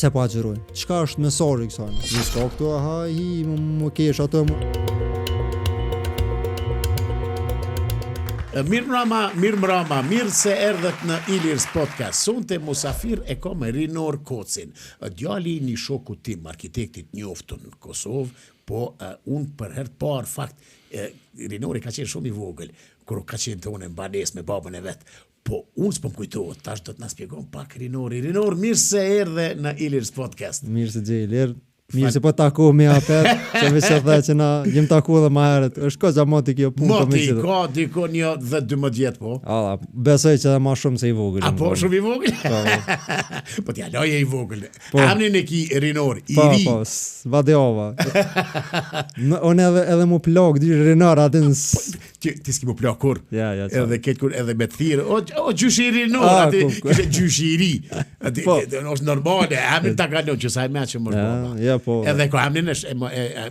pse po agjeroj? Çka është mesazhi kësaj? Ju s'ka këtu aha I më kesh ato. Mirë se erdhët në Ilirs Podcast. Sonte musafir e kam Rinor Kocin, djali I një shoku tim, arkitektit njoftun në Kosovë, po unë për herë të parë fakt Rinori ka qenë shumë I vogël, kur ka qenë të unë në banes me babën e vet. Po unë s'po m'kujtohet, tash do të na shpjegon pak Rinori. Rinor, mirë se erdhe në Ilirs Podcast. Mirë se gjej. Mirë se po takohem me apet, se veç e dhe që na jem taku dhe ma herët. Është koza moti kjo punë. Moti ka diko një 10-12 vjet po. Alla, besoj që edhe ma shumë se I vogël. A po shumë I vogël? Po t'ja loje I vogël. Amnin e ki Rinor, I ri. Po, vadeova. Unë edhe mu plak, di Rinor atë në... Ti s'ki mu plak kur. Ja. Edhe ketë kur edhe me të thirë. O gjyshi I Rinor, ati kështë gjyshi I ri. Është normale, amnin ta kalon që sa I me që më po. Edhe ko amnin është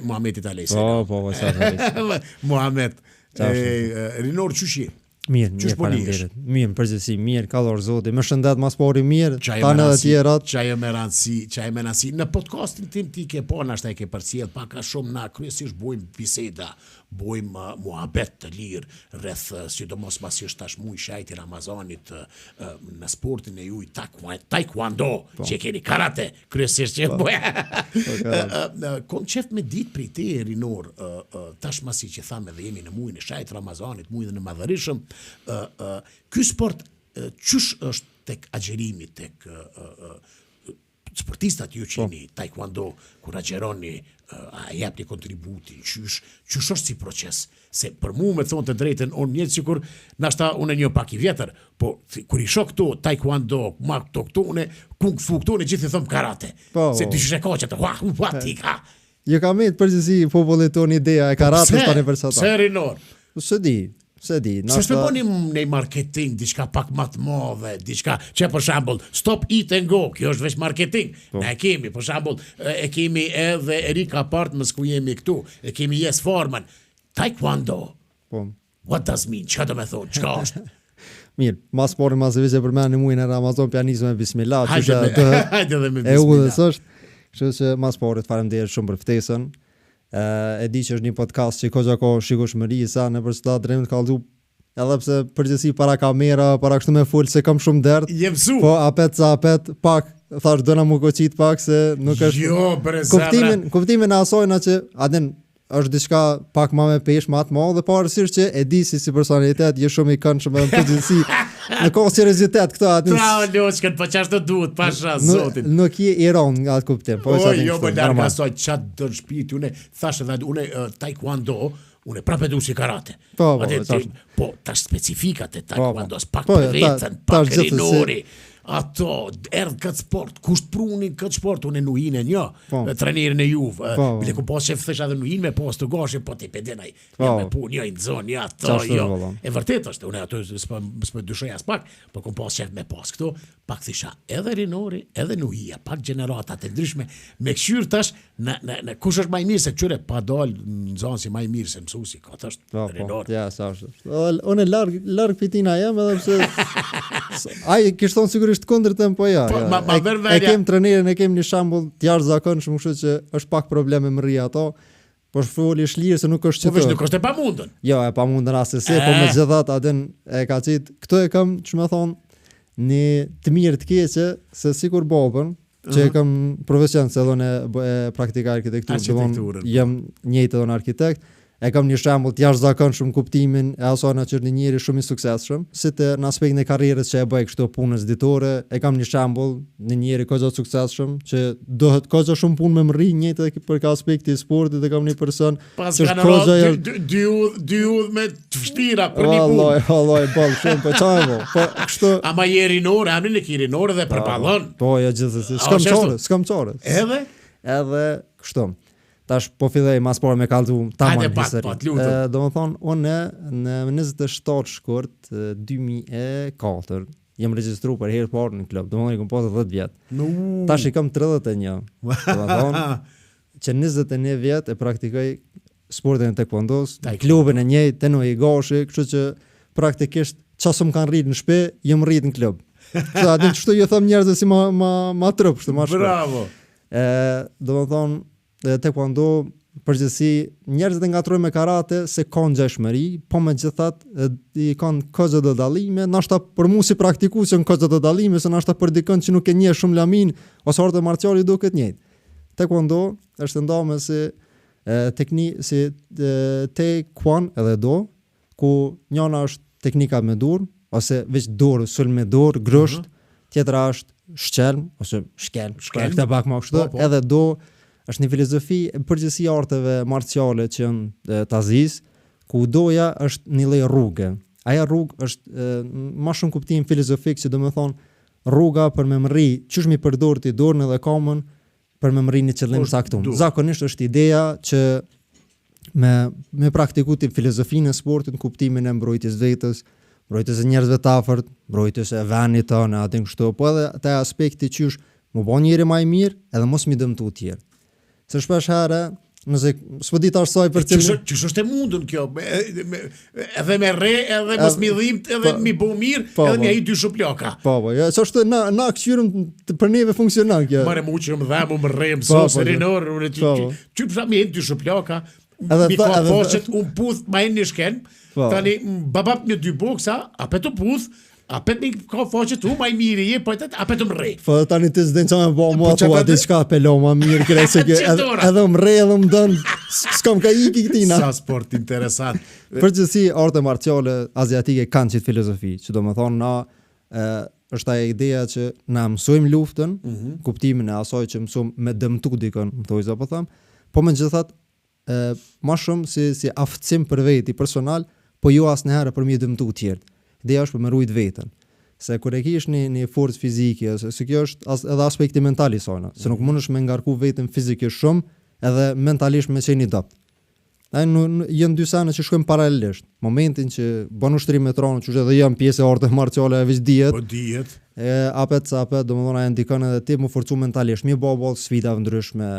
Muhamedit Alejse. Po, Muhammed. Rinor qyshi? Mirë, faleminderit. Mirë, përgjithësi mirë, ka dhor Zoti. Më shëndet mas pori mirë, tanë edhe tjerat. Çaj më rëndësi. Në podcastin tim ti ke po nashta e ke përcjell pak a shumë na kryesisht bojmë biseda, bojmë muhabet të lirë rreth sidomos pasi është tash muaj shajti Ramazanit në sportin e juaj taekwondo, që keni karate, kryesisht që koncept me ditë prej te Rinor, tash masi që thamë edhe jemi në muajin e shajtit Ramazanit, muajin e madhërisëm, ky sport çysh është tek agjerimi, tek sportistat ju që jeni taekwondo, kur agjeroni, a jepni kontributin, çysh është si proces, se për mu me thonë të drejten, unë njëtë sikur, nashta unë një pak I vjetër, po kur I shoh këto taekwondo, ma këto une, kung fu këto, në gjithë I thëmë karate, se ty shë ka që të tika. Jo ka me të përgjësi popullit tonë ideja e karate tani për sata. Se Rinor? Se di. Se shpeboni në marketing, diçka pak më të madhe, diçka, që për shembull, stop eat and go, kjo është veç marketing. Ne kemi, për shembull, e kemi edhe Erika Apartments ku jemi këtu, e kemi Yes Foreman. Taekwondo. What does mean? Çka do të thonë? Çka është? Mirë, mas pori mas vizë për mënë muajin e Ramazan pianizëm e bismillah, hajde dhe me bismillah. E udhës është, kështu që mas pori të faleminderit shumë për ftesën. E di që është një podcast që ka shikueshmëri sa në për çdo drejtim të kallzu, edhe pse përgjithësi para kamera, para kështu me fol se kam shumë dert. Po apet pak thash dona më goçit pak se nuk është. Jo, kuptimin e asaj na që aden është diçka pak më me peshë, më të madhe, dhe pavarësisht që e di si personalitet je shumë I këndshëm edhe në përgjithësi. Në ka seriozitet këto aty. Bravo Loçkën, po çfarë do duhet pasha zotin. Nuk je I rond nga atë kuptim. Po jo, më larg asaj çat do shpirti unë thash edhe unë taekwondo, unë prapë du si karate. Po tash specifikat e taekwondos pak për vetën, pak Rinori. Ato, erdhë këtë sport, kusht prunin këtë sport, unë nuhin e një, trenerin e Juve, bile ku pas që thësha dhe nuhin me pas të gashe, po t'i pedenaj, ja me pun, ja I në zonë, ja to, jo. E vërtet është, unë ato s'pë dyshoj as pak, po ku pas që me pas këto, pak thisha edhe Rinori, edhe nuhia, pak generatat e ndryshme, me këshyrë tash, në kush është maj mirë, se këqyre pa dal në zonë si maj mirë, se mësusi, ka të është Rinori. Ja, sa është. Unë larg pitina jem, edhe pse ai kishton sigurisht kundërtën, po ja. E kem trenerin, e kem një shembull të jashtëzakonshëm, kështu që është pak probleme më rri ato. Po foli lirë se nuk është çfarë. Po veç nuk është e pamundën. Jo, e pamundën asesi, po megjithatë aden e ka thit, këto e kam, ç'më thon, një të mirë të keqe se sikur babën, që e kam profesion se donë praktikoj arkitekturë, jam njëjtë donë arkitekt. E kam një shembull të jashtëzakonshëm kuptimin e asaj që është një njeri shumë I suksesshëm, si të në aspektin e karrierës që e bëj kështu punës ditore, e kam një shembull një njeri kaq të suksesshëm që dohet kaq shumë punë me mri njëjtë edhe për ka aspekti I sportit, e kam një person që është dy udh me të vështira për një punë. Vallai, ball shumë po çajvo. Po kështu. Ama je Rinor, amrin e ki Rinor dhe përballon. Po jo gjithsesi. S'kam çore. Edhe kështu. Tash po filloj mas por me kallzu tamam histori. Domethën unë në 27 shkurt 2004 jam regjistruar për herë parë në klub. Domethën kam pasur 10 vjet. Tash I kam 31. Domethën që 21 vjet e praktikoj sportin e taekwondos, klubin e njëjtë te Noi Gashi, kështu që praktikisht çfarë më kanë rrit në shtëpi, jam rrit në klub. Sa atë çto ju them njerëzve si ma trup, kështu ma shpejt. Bravo. Domethënë taekwondo përgjithësi njerëzit e ngatrojnë me karate se ka ngjashmëri, po megjithatë i kanë kozë të dallime, ndoshta për mua si praktikues janë kozë të dallime, se ndoshta për dikën që nuk e njeh shumë lamin ose artë marciali duket njëjtë. Taekwondo është ndarë si teknikë si taekwondo edhe do, ku njëra është teknika me dur ose veç dur, sul me dur, grusht, tjetra është shkelm ose shkelm, këtë pak më kështu, edhe do është një filozofi përgjithësi arteve marciale që janë tazis, ku doja është një lloj rruge. Aja rrugë është më shumë kuptim filozofik, që do të thonë rruga për me mri, çish mi përdor ti dorën edhe kamën për me mri një qëllim saktum. Zakonisht është ideja që me praktikuar filozofinë e sportit në kuptimin e mbrojtjes vetës, mbrojtjes e njerëzve të afërt, mbrojtjes e vendit tonë, atë kështu, po edhe te aspekti qysh më bën njëri më i mirë edhe mos mi dëmtu të tjerë. Se shpesh herë, nëse s'po di tash soi për ç'është është e mundur kjo, edhe me rre, edhe mos mi dhimt, edhe mi bë mirë, edhe mi ai dy shuploka. Po, ja, ç'është na kthyrëm për neve funksionon kjo. More më uçëm dhamu më rrem sosë rinor, çu psa mi dy shuploka. Mi ka poshtet un puth më në shken. Tani babap një dy boksa, apo të puth. Apet mi ka faqe tu më i mirë je, po apet më rre. Po tani ti s'den çfarë më bë mua thua diçka pelo më mirë kresë që edhe më rre edhe më don s'kam ka iki këtina. Sa sport interesant. Përgjithësi artë marciale aziatike kanë çit filozofi, që do të thonë na është ajo ideja që na mësojmë luftën, kuptimin e asaj që mësojmë me dëmtu dikën, më thoj sa po them, po megjithatë më shumë si aftësim për veti personal, po jo asnjëherë për mi dëmtu të tjerë. Ideja është për me rujt vetën. Se kur e kish një forcë fizike, se kjo është edhe aspekti mental i saj, se nuk mundesh me ngarku veten fizikisht shumë, edhe mentalisht me qenë i dopt. Janë dy sene që shkojnë paralelisht. Momentin që bën ushtrim me tronë, që edhe janë pjesë e arteve marciale, veç dihet. Po dihet. Apet, domethënë ai ndikon edhe ti më forcu mentalisht, më bëu sfidave ndryshme.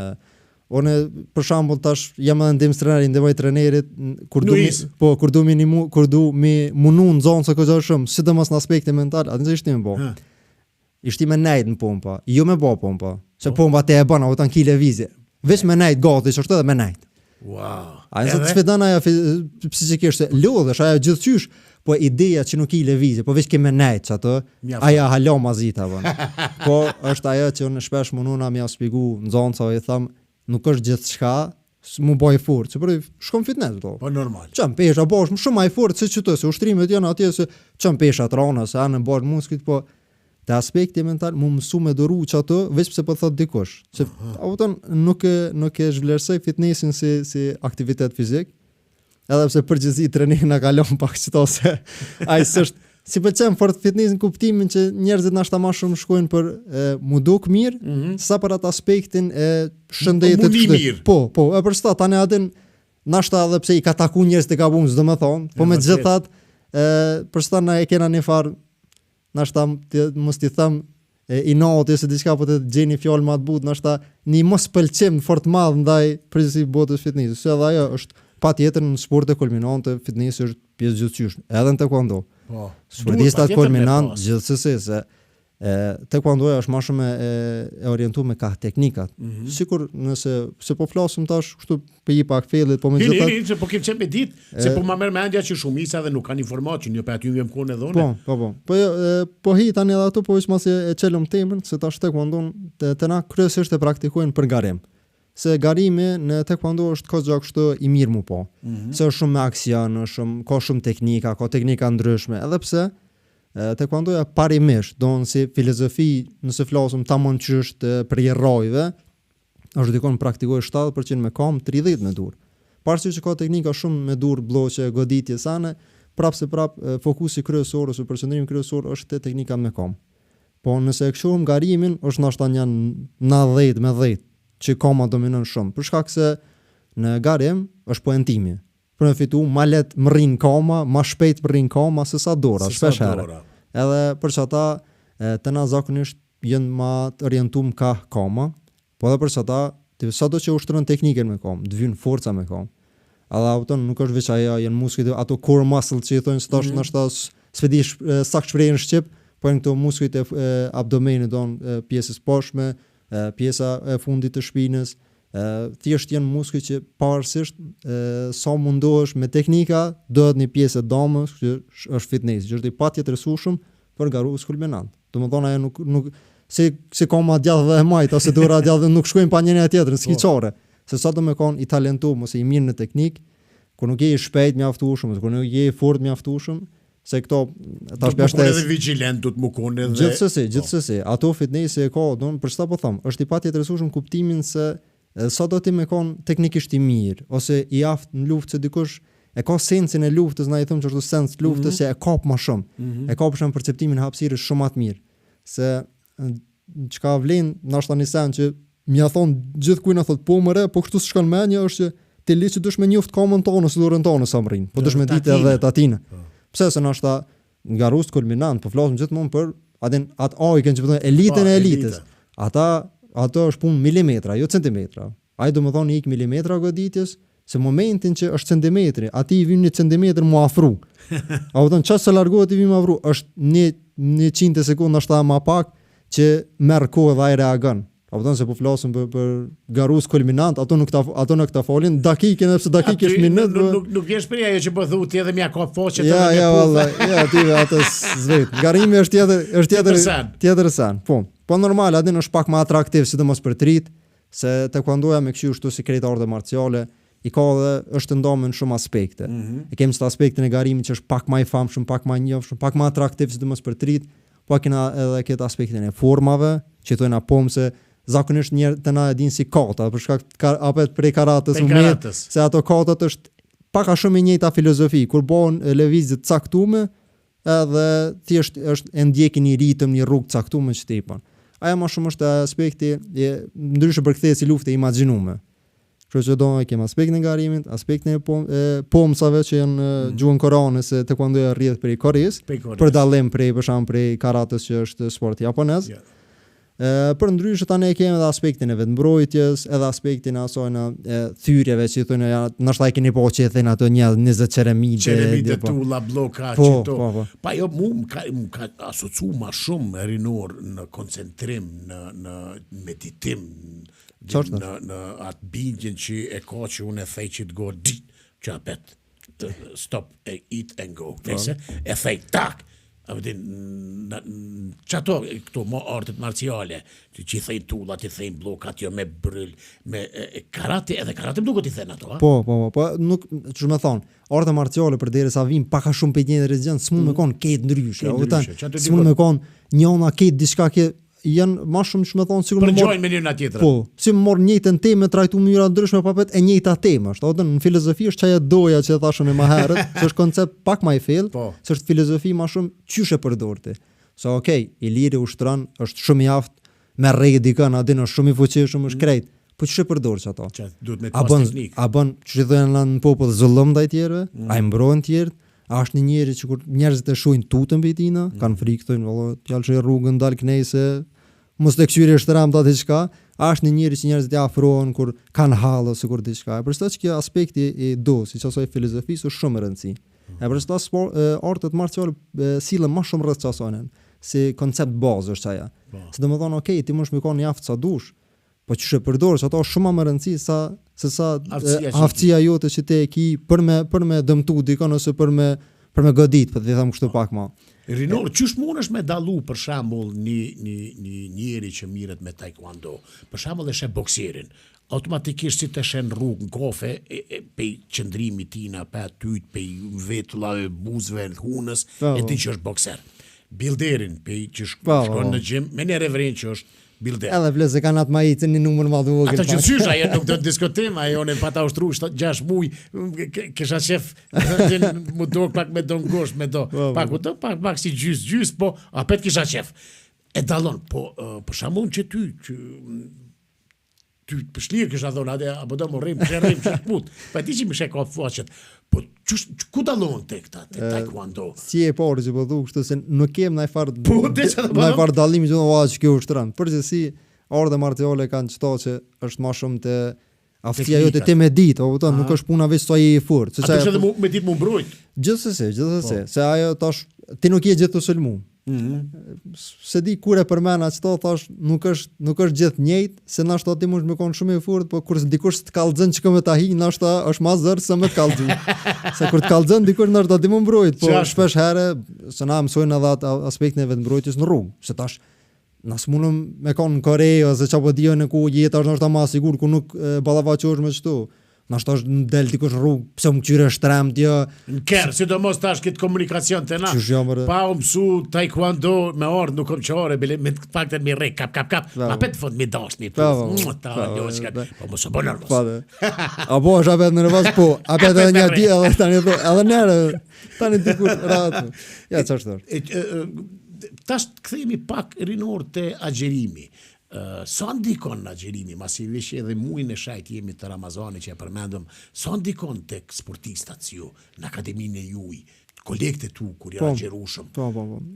Unë për shembull tash jam edhe ndim trajneri, ndihmoj trajnerit kur du mi munu nxon se këto shumë, sidomos në aspektin mental, atë ishte më bë. Ishte më nejt në pompa, jo më bë pompa. Se pompa te e bën auton ki lëvizje. Veç më nejt gati, ç'është edhe më nejt. Wow. Ai sa sfidon ajo psikikisht, lodhesh ajo gjithçysh, po ideja që nuk i lëvizje, po veç ke më nejt ato, ajo halo mazita von. Po është ajo që unë shpesh mununa më shpjegu nxonca i them nuk është gjithçka, mu bëj fort, se për shkon fitness do. Po normal. Çam pesha bosh, shumë më fort se çto, se ushtrimet janë atje se çam pesha trona, se anë bën muskujt, po te aspekti mental mu mësu me doru çato, veç pse po thot dikush. Se auton nuk e zhvlerësoj fitnessin si aktivitet fizik. Edhe pse përgjithësi treni na kalon pak çto se ai s'është si pëlqen fort fitness në kuptimin që njerëzit nashta më shumë shkojnë për mu duk mirë, sa për atë aspektin e shëndetit të mirë. Po, e për sta tani atë nashta edhe pse i ka taku njerëz të gabuar, s'do më thon, po megjithatë për sta na e kena një farë nashta mos ti them i natë se diçka po të gjeni fjalë më të butë, nashta një mos pëlqim fort madh ndaj përgjithësi botës fitnessit. Se edhe ajo është patjetër në sporte kulminante, fitnessi është pjesë gjithçysh, edhe në taekwondo. Po. Sportistat kulminant gjithsesi se taekwondo është më shumë e orientuar me ka teknikat. Sikur nëse se po flasim tash kështu për i pak fellit, po megjithatë. Se po kem çem me ditë, se po më merr mendja që shumica edhe nuk kanë informacion, jo për aty vjem kohën edhe unë. Po. Po hi tani edhe ato, po veç mos e çelëm temën, se tash taekwondo te na kryesisht e praktikojnë për garim. Se garimi në taekwondo është kozë kështu i mirë mu po. Se është shumë me aksion, ka shumë teknika, ka teknika ndryshme, edhe pse taekwondoja parimisht, donë si filozofi, nëse flasëm tamam që është për rrojve, është dikon praktikoj 70% me kam, 30% me dur. Parsë që ka teknika shumë me dur, bloqe, goditje sane, fokusi kryesor ose përqendrimi kryesor është te teknika me kam. Po nëse e këshuam garimin, është nashta janë 90 me 10. Që koma dominon shumë, për shkak se në garim është poentimi. Për në fitu, ma let më rrin koma, ma shpejt më rrin koma, se sa dora, shpesh herë. Edhe për që ata, të na zakonisht jenë ma të orientum ka koma, po edhe për që ata, sa do që ushtërën tekniken me koma, të vynë forca me koma. Edhe auton nuk është veç aja, jenë muskujt, ato core muscle që i thonë, së tash nështë së vedi sak shprejnë shqip, po janë këto muskujt e abdomenit pjesës poshtme, pjesa e fundit të shpinës, thjesht janë muskujt që pavarësisht sa mundohesh me teknika, dohet një pjesë e domës që është fitness, që është i patjetërsueshëm për garus kulminant. Domethënë ajo nuk si koma djathtë dhe e majt ose dora djathtë nuk shkojnë pa njëra tjetrën, skiçore. Se sa do me kon i talentuar ose i mirë në teknik, kur nuk je i shpejt mjaftueshëm, kur nuk je i fortë mjaftueshëm, se këto tash është edhe vigjilent, do të mukon edhe gjithsesi, ato fitnessi e ka, për çfarë po them, është i patjetërsueshëm kuptimin se sa do ti me kon teknikisht i mirë ose i aftë në luftë, se dikush e ka sensin e luftës, na i them që është sens luftës se e kap më shumë. E ka për shemb perceptimin e hapësirës shumë më të mirë. Se çka vlen ndoshta një sen që m'ia thon gjithkujt na thot po mëre, po kështu s'shkon mendja është që ti li që dush me njoft komën tonë ose dorën tonë sa mrin. Po dush me ditë edhe tatina. Pse se ndoshta nga rust kulminant, po flasim gjithmonë për atë ajkën që thonë elitën e elitës. Ato është punë milimetra, jo centimetra. Ai do të thonë ik milimetra goditjes, se momentin që është centimetri, aty i vjen 1 centimetër më afru. A u thon çfarë largohet i vjen më afru, është 100 sekondë ashta më pak që merr kohë dhe ai reagon. A u thon se po flasim për garus kulminant, ato nuk ta folin dakikën, sepse dakikë është minutë. Nuk vjen shpreh ajo që po thu ti edhe mja ka foçet edhe me pullë. Ja, ti atë zvet. Garimi është tjetër sen. Po normal, atë është pak më atraktiv, sidomos për trit, se taekwondoja me kështu ashtu si krejt artë marciale, i ka dhe është ndomë në shumë aspekte. E kemi këtë aspektin e garimit që është pak më i famshëm, pak më i njohshëm, pak më atraktiv sidomos për trit, po kena edhe këtë aspektin e formave, që thonë apo se zakonisht njerëz të na e dinë si kata, për shkak apo prej karatës se ato katat është pak a shumë e njëjta filozofi, kur bëhen lëvizje të caktuara, edhe thjesht është e ndjekin një ritëm, një rrugë të caktuar që tepon. Ajo më shumë është aspekti ndryshe përkthehej si luftë e imagjinuar. Kështu që do kem aspektin e garimit, aspektin e pomsave që janë gjuhën korane, se taekwondoja rrjedh prej Koreas, për dallim prej për shemb prej karatës që është sport japonez. Për ndryshe tani e kemi edhe aspektin e vetmbrojtjes, edhe aspektin e asaj në thyrjeve që thonë ndoshta e keni po që thënë ato 20 çeremide tulla bloka çito. Pa jo më ka asocu më shumë rinor në koncentrim, në meditim, në atë bindjen që e ka që unë e thej që të go që apet stop, eat and go. E thej tak. Çato këto mo artet marciale, që i thejnë tullat, i thejnë blokat, jo me bryl, me karate, edhe karate më duket i thënë ato, a? Po, nuk, që më thonë, artet marciale përderisa vijnë pak a shumë për një region, s'mund me kon ketë ndryshe, s'mund me kon njëna ketë diçka që janë më shumë që më thonë sikur më gjojnë me njëna tjetrën. Po, si më morë njëjtën temë trajtu në mënyra ndryshme papet e njëjta temë është. Në filozofi është çaja doja që thashën e më herët, që është koncept pak më i thellë, se është filozofi më shumë çysh e përdorti. So okay, i liri ushtron, është shumë i aftë, me rrejë dikën, a din është shumë i fuqishëm, është krejt. Po ç'e përdor çato? Duhet me pas teknikë. A bën ç'i thonë në popull zullum ndaj tjerëve, a i mbrohen tjerë, a është një njeri që kur njerëzit e shohin tutën mbi tina, kanë frikë thonë valla, t'jallë që rrugën dal knejse, mos të këshyri është ramta diçka, është një njeri që njerëzit e afrohen kur kanë hallë ose kur diçka. Për shkak që aspekti i siç asoj filozofisë është shumë e rëndësishëm. Për shkak se artet marciale sillen më shumë rreth çasonën, si koncept bazë është ajo. Se domethënë okay, ti mund të shkon jaftë sa dush, po ç'e përdorësh ato shumë më rëndësi se sa aftësia jote që ti e ke për me dëmtu dikon ose për me godit, po të them kështu pak më. Rinor, çysh mundesh me dallu për shembull një njeri që mirret me taekwondo, për shembull e sheh bokserin, automatikisht si të shen rrugë në kofe pe qëndrimi tina, pe atyt, pe vetullave, buzëve, hunës, e ti që është bokser. Bilderin, pe që shkon në gjim, me një reveren që është bilder. Edhe vlezë kanë atë majicën një numër më dhuar. Ata që thysh ajo nuk do të diskutojmë, ajo ne pata ushtru 6 muj, kisha shef më do pak me don gosht me do. Pak si gjys, po apet kisha shef. E dallon, po për shembull që ty për shlir kisha thonë apo do morrim që put. Pa ti që më sheko foqet. Po ku dallon tek taekwondo? Si e parë që po thu kështu se nuk kem ndaj far dallimi që që kjo ushtron. Përgjithësi artë marciale kanë çto që është më shumë te aftësia jote te me ditë, kupton, nuk është puna veç sa je i fortë. Atë që me ditë më mbrojt. Gjithsesi, se ajo tash ti nuk je gjithë të sulmu. Se di kur e përmena qëto, thash, nuk është gjithë njëjtë, se nashta ti mund me konë shumë i furt, po kur dikush të kallëzën që këmë të hi, nashta është ma zërë se me të kallëzën. Se kur të kallëzën, dikush nashta ti mund mbrojt, po shpesh herë, se na mësojnë edhe atë aspektin e vetë mbrojtjes në rrugë, se tash, nas mundëm me konë në Kore, ose që po dijo në ku jeta është nashta ma sigur, ku nuk balavaqosh me qëtu. Nashta është në del dikush në rrugë, pse më qyre shtremt, jo. Në kërë, sidomos tash këtë komunikacion të na. Pa u mësu taekwondo me orë, nuk kom që orë, me të faktet mi rej, kap. Ma petë fond mi dash një të. Po më së bo nërvës. A bo është apet në nërvës, po. Apet edhe një di, edhe nërë, tani dikur ratë. Ja, që është tash të këthejmi pak rinor të agjerimi. Sa ndikon në agjerimi, masivisht edhe mujnë e shajt jemi të Ramazani që e përmendëm, sa ndikon të sportistat ju, në akademinë e juj, kolekte tu, kur janë agjerushëm,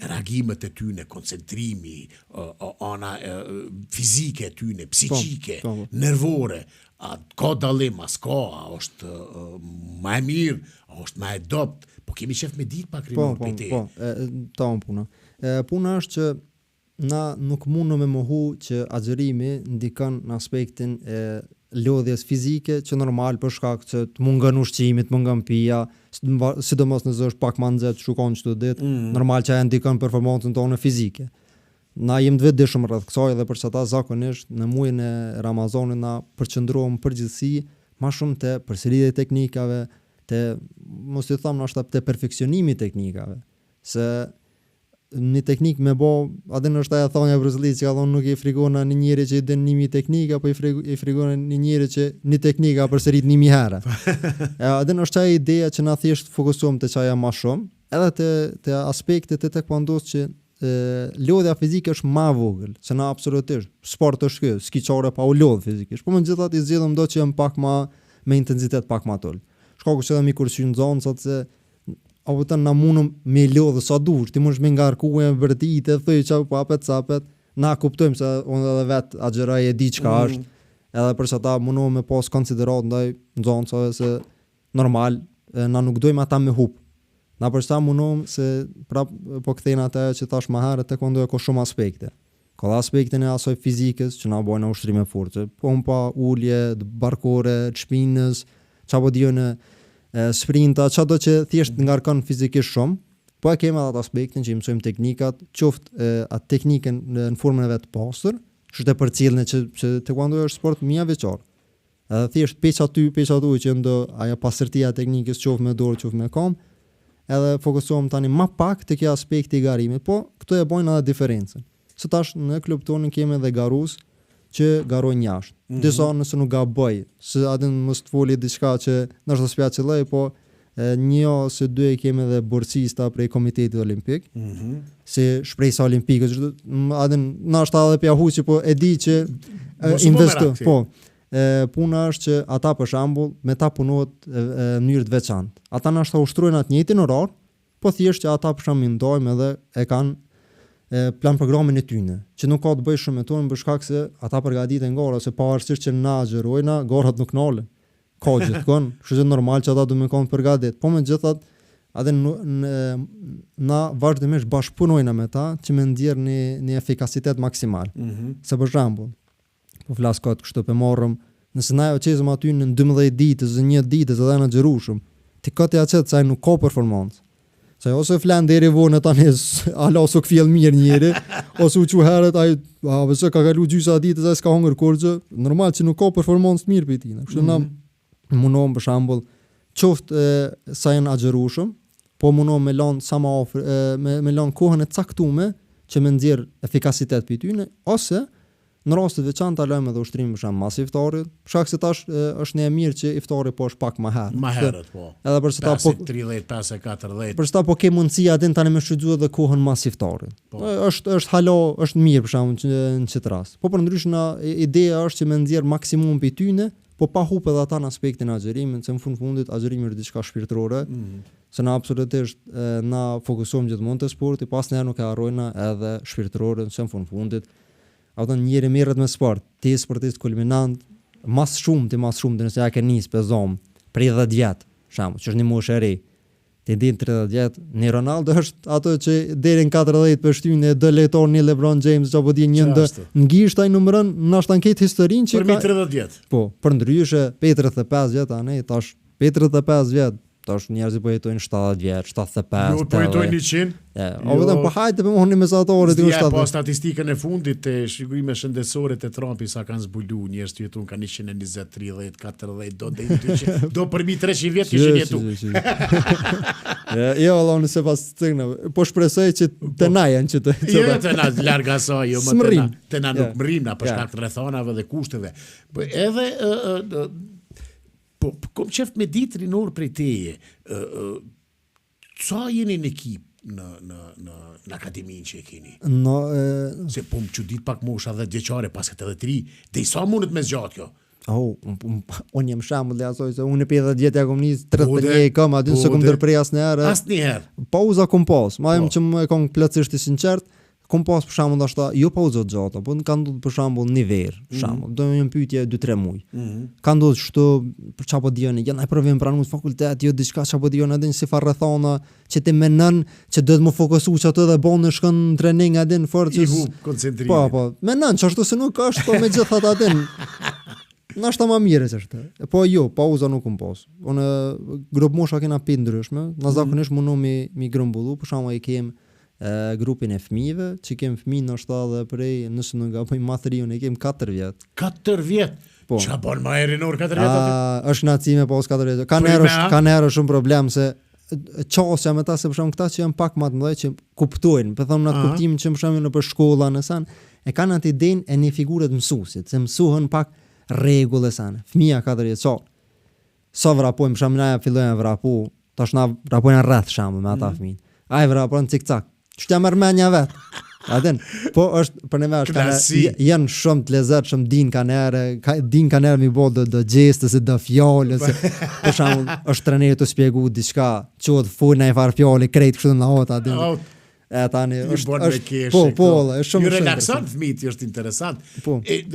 reagimet e tyne, koncentrimi, ana fizike e tyne, psikike, nervore, ka dalim, a s'ka, a është ma e mirë, a është ma e dopt, po kemi qef me dit pak rinor për te. Ta unë puna. Puna është që na nuk mundu me mohu që agjerimi ndikon në aspektin e lodhjes fizike që normal për shkak që të mungon ushqimi, të mungon pija, sidomos nëse është pak më nxehtë shukon çdo ditë, normal që ajo ndikon performancën tonë fizike. Na jem të vetëdijshëm rreth kësaj dhe për çata zakonisht në muajin e Ramazanit na përqendrohem përgjithësi më shumë te përsëritja e teknikave, te mos i them ashta te perfeksionimi i teknikave. Se një teknik me bo, adin është aja thonja Bruce që adhon nuk i frikona një njëri që i den 1000 teknika, po i frikona një njëri që një teknika përsërit 1000 herë. Adin është aja ideja që na thjesht fokusuam të qaja ma shumë, edhe të aspektet të taekwondos që lodhja fizike është ma vogël, se na absolutisht, sport është kjo, s'ki qare pa u lodhë fizikisht, po më gjithat i zgjedhëm do që jem pak ma, me intensitet pak ma tull. Shkaku që edhe mi kur që në zonë, sot se apo të na mundëm me lodhë sa dush, ti mund me ngarku e vërtit e thëj që po apet, na kuptojmë se unë edhe vetë agjeraj e di qka është, edhe për që ta mundëm me pas konsiderat ndaj në zonë, se normal, na nuk dojmë ata me hup. Na për që ta mundëm se prap po këthejnë ata që tash ma herë të këndoj ko shumë aspekte. Ka dhe aspektin e asoj fizikës që na bojnë ushtrime force, pompa, ullje, barkore, shpinës, që apo dijo në sprinta, çdo që thjesht ngarkon fizikisht shumë, po e kemi edhe atë aspektin që i mësojmë teknikat, qoftë atë teknikën në formën e vet pastër, është e përcjellën që taekwondo është sport mia veçor. Edhe thjesht peç aty që ndo ajo pastërtia e teknikës qoftë me dorë, qoftë me kom, edhe fokusohem tani më pak te kjo aspekti i garimit, po këto e bojnë edhe diferencën. Se tash në klub tonë kemi edhe garus që garojnë jashtë. Disa nëse nuk gaboj, se adin mos të foli diçka që nështë të spja qëllaj, po një ose dy e kemi edhe borcista prej Komitetit Olimpik, se shprejsa olimpikës, adin nështë edhe pja huqë, po e di që investu. Po, puna është që ata për shambull, me ta punohet në mënyrë të veçantë. Ata nështë ta ushtrujnë atë njëjtin orar, po thjesht që ata për shambull ndojmë edhe e kanë plan programin e tyne, që nuk ka të bëjë shumë me tonë për shkak se ata përgatiten gara, se pavarësisht që na agjerojna, garat nuk nale. Ka gjithkon, kështu që normal që ata du me kanë përgatit. Po me gjithat, atë na vazhdimisht bashkëpunojna me ta që me ndjerë një efikasitet maksimal. Se për shembull, po flas kot kështu pe marrëm, nëse na jo qezëm aty në 12 ditës, 1 ditës edhe na xherushëm, ti këtë ja çet se ai nuk ka performancë. Se ose flan deri vonë tani ala ose kfjell mirë njëri, ose u çu herët ai pse ka kalu gjysa ditës ai s'ka hungër kurrë, normal që nuk ka performancë mirë për tina. Kështu na mundom për shembull qoftë sa janë agjerushëm, po mundom me lën sa më afër me lën kohën e caktuar që me nxjerr efikasitet për tyne, ose në raste të veçanta lajmë edhe ushtrim për shemb mas iftarit, për shkak se tash është një mirë që iftari po është pak më herët. Më herët po. Edhe për sa po 30, 40. Për sa po ke mundësia atë tani me shfrytzuar edhe kohën mas iftarit. Po. Është halo, është mirë për shemb në çet rast. Po përndryshe na ideja është që me nxjerr maksimum për tyne, po pa hup edhe ata në aspektin e agjerimit, se në fundit agjerimi është diçka shpirtërore. Se na absolutisht na fokusohemi gjithmonë te sporti, pastaj nuk e harrojna edhe shpirtërore, se në fundit ata njëri merret me sport, ti sportist kulminant, mas shumë nëse ja ke nis pe zom, për 10 vjet, shembull, që është një moshë e re. Ti din 30 vjet, një Ronaldo është ato që deri në 40 për shtyn e do lejtor një LeBron James apo di një ngisht ai numëron në ashtanket historinë që për 30 vjet. Po, për ndryshe 35 vjet tani, tash 35 vjet, tash njerëzit po jetojnë 70 vjet, 75. Jo, po jetojnë 100. O vetëm po hajde po mohoni mesatorët e 70. Po statistikën e fundit të shikime shëndetësore të Trumpi sa kanë zbulu njerëz të jetuan kanë 120, 30, 40 do deri 200, do për mbi 300 vjet kishin jetuar. Jo, Allah nëse pas tëna, po shpresoj që të na janë që të. Jo, të na larg asaj, jo më të na nuk mrim na për shkak të rrethonave dhe kushteve. Po edhe po kom qeft me ditë rinor prej teje, sa jeni në ekip në akademinë që e keni? Se po më çudit pak mosha 10 vjeçare, pas 83, dhe i sa mundet me zgjat kjo? Unë jam shembull dhe asoj se unë 50 vjet ja kom nis 31 kam aty se kom ndërprej asnjëherë. Asnjëherë. Pauza kom pas, ma jam që më kom plotësisht i sinqert. Kom pas për shembull ndoshta jo pauzë gjata, po kanë ndodhur për shembull një verë, për shembull, do një pyetje 2-3 muaj. Ka ndodhur kështu për çapo dioni, janë ai provim pranë fakultet, jo diçka çapo dioni atë si farrethona që ti mendon që duhet më fokusu çato dhe bën në shkon trening atë në fort. I hu koncentrimi. Po, mendon çashtu se nuk është, po megjithatë atë nështë më mirë çështë. Po jo, pauza nuk kom pas. Unë grup mosha kena pi ndryshme, na zakonisht mundom mi grumbullu, për shembull i kem grupin e fëmijëve, që kem fëmijë ndoshta edhe prej, nëse nuk gaboj mathriun e kem 4 vjet. 4 vjet. Po. Ç'a bën më erinor 4 vjet aty? Është nacime pas 4 vjet. Kanë herë shumë problem se çosja me ta se për shembull këta që janë pak më të mëdhenj që kuptojnë, po them në atë kuptimin që për shembull në shkolla në san, e kanë atë idenë e një figure të mësuesit, se mësohen pak rregull e san. Fëmia 4 vjeçor. Sa vrapojmë, për shembull na fillojnë vrapu, tash na vrapojnë rreth shembull me ata fëmijë. Ai vrapon cik-cak. Ç'ta mërmenja vet. Aden, po është për ne janë shumë të lezetshëm, din kanë mi bë do gjeste se do fjalë se për shembull është trajneri të shpjegoj diçka, quhet funa e far fjalë krejt kështu në hota aty. Tani është po, është shumë relaksant fëmijët, është interesant. E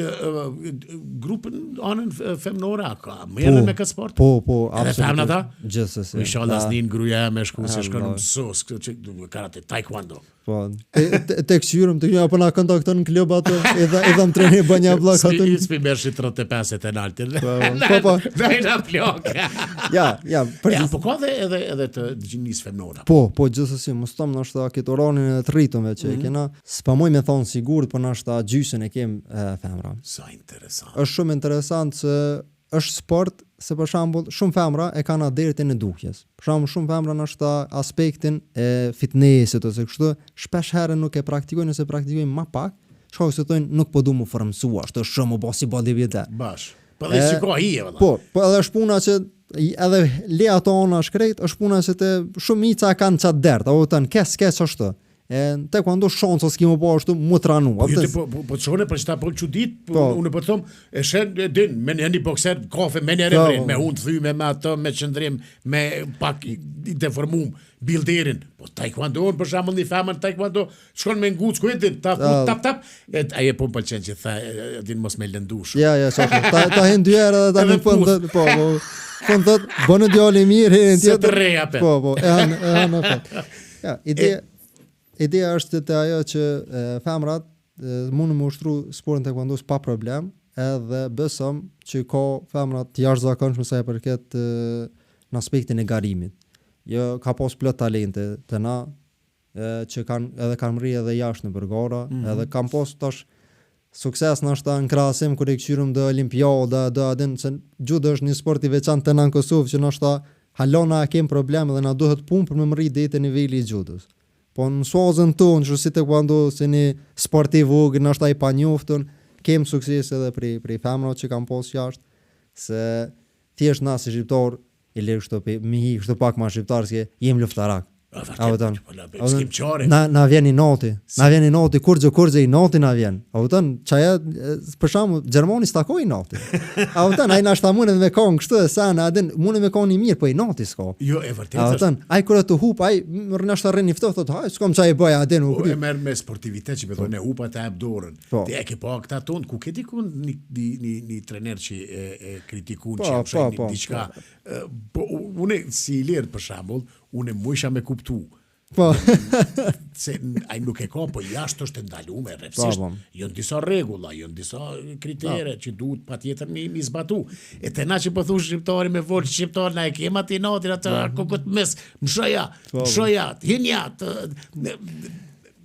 grupin anën femnore ka, merren me këtë sport? Po, absolutisht. Femna ta? Gjithsesi. Inshallah s'nin gruaja me shku se shkon në mësues, karate, taekwondo. Po, tek syrëm të apo na kontakton në klub ato, edhe më treni banja vllak ato. Spi mershi 35 e naltin. Po. Dajna flok. Ja, po ka edhe të gjinnis femnora. Po, gjithsesi, mos tom ndoshta këtë oranin e të rritëve që kena, s'pamoj me thonë sigurt, po ndoshta gjysën e kem femra. Sa interesant. Është shumë interesant se është sport, se për shembull shumë femra e kanë aderin e dukjes. Për shembull shumë femra ndoshta aspektin e fitnessit ose kështu, shpesh herë nuk e praktikojnë ose praktikojnë më pak, shkak se thonë nuk po du më formsua, është shumë bosi bodybuilder. Bash. Po dhe shiko ai valla. Po edhe është puna që edhe le ato ona shkrejt, është puna që të shumica kanë çat dert, apo thon kes ashtu. Te quando shonca s'kimo po ashtu mu tranu. Po çone për çta po çudit, unë po them, e shen din me një bokser kafe me një refren, me hund thyme me ato me qendrim, me pak i deformum bilderin. Po taekwondo për shembull një femër taekwondo shkon me nguc ku e din, tap, ai e po pëlqen që tha din mos me lëndush. Ja, çfarë. Ta hen dy herë edhe tani po. Po thot, bënë djalë mirë herën tjetër. Po, e hanë atë. Ja, ideja është të ajo që femrat mund më ushtru sportin taekwondos pa problem, edhe besëm që ka femrat të jashtëzakonshme sa i përket në aspektin e garimit. Jo, ka pas plot talente të na që kanë rri edhe jashtë në përgara, edhe kanë pas tash sukses ndoshta në krahasim kur e kthyrëm do olimpiada, do adin se judo është një sport i veçantë në Kosovë që ndoshta halona kem problem dhe na duhet punë për me rrit deri te niveli i judos. Po në suazën tonë, që si taekwondo, se një sportiv vogël, nështë i panjoftën, kem sukses edhe prej femrat që kam pas jashtë, se thjesht na si shqiptar, i lirë kështu, mi hi kështu pak ma shqiptar, se jem luftarak. Na vjen i noti. Na vjen i noti kurrë i noti na vjen. A udhën çaja për shembull Gjermani stakoi noti. A udhën ai na shtamun me kon kështu e sa na adin mundi me kon I mirë po I noti s'ka. Jo e vërtetë. A udhën ai kur të hub ai na shtarrin I ftohtë thotë haj s'kam çaj bëj adin u. E merr me sportivitet që thonë hupa të hap dorën. Ti e ke pa këta ton ku ke diku ni trener që e kritikun që diçka. Po unë si I lirë për shembull, unë mujsha me kuptu. Po. Se ai nuk e ka, po jashtë është ndaluar rrepsisht. Janë disa rregulla, janë disa kritere që duhet patjetër mi zbatu. E te na që po thosh shqiptari me vol shqiptar na e kema ti natin atë kokot mes, mshoja, hinja.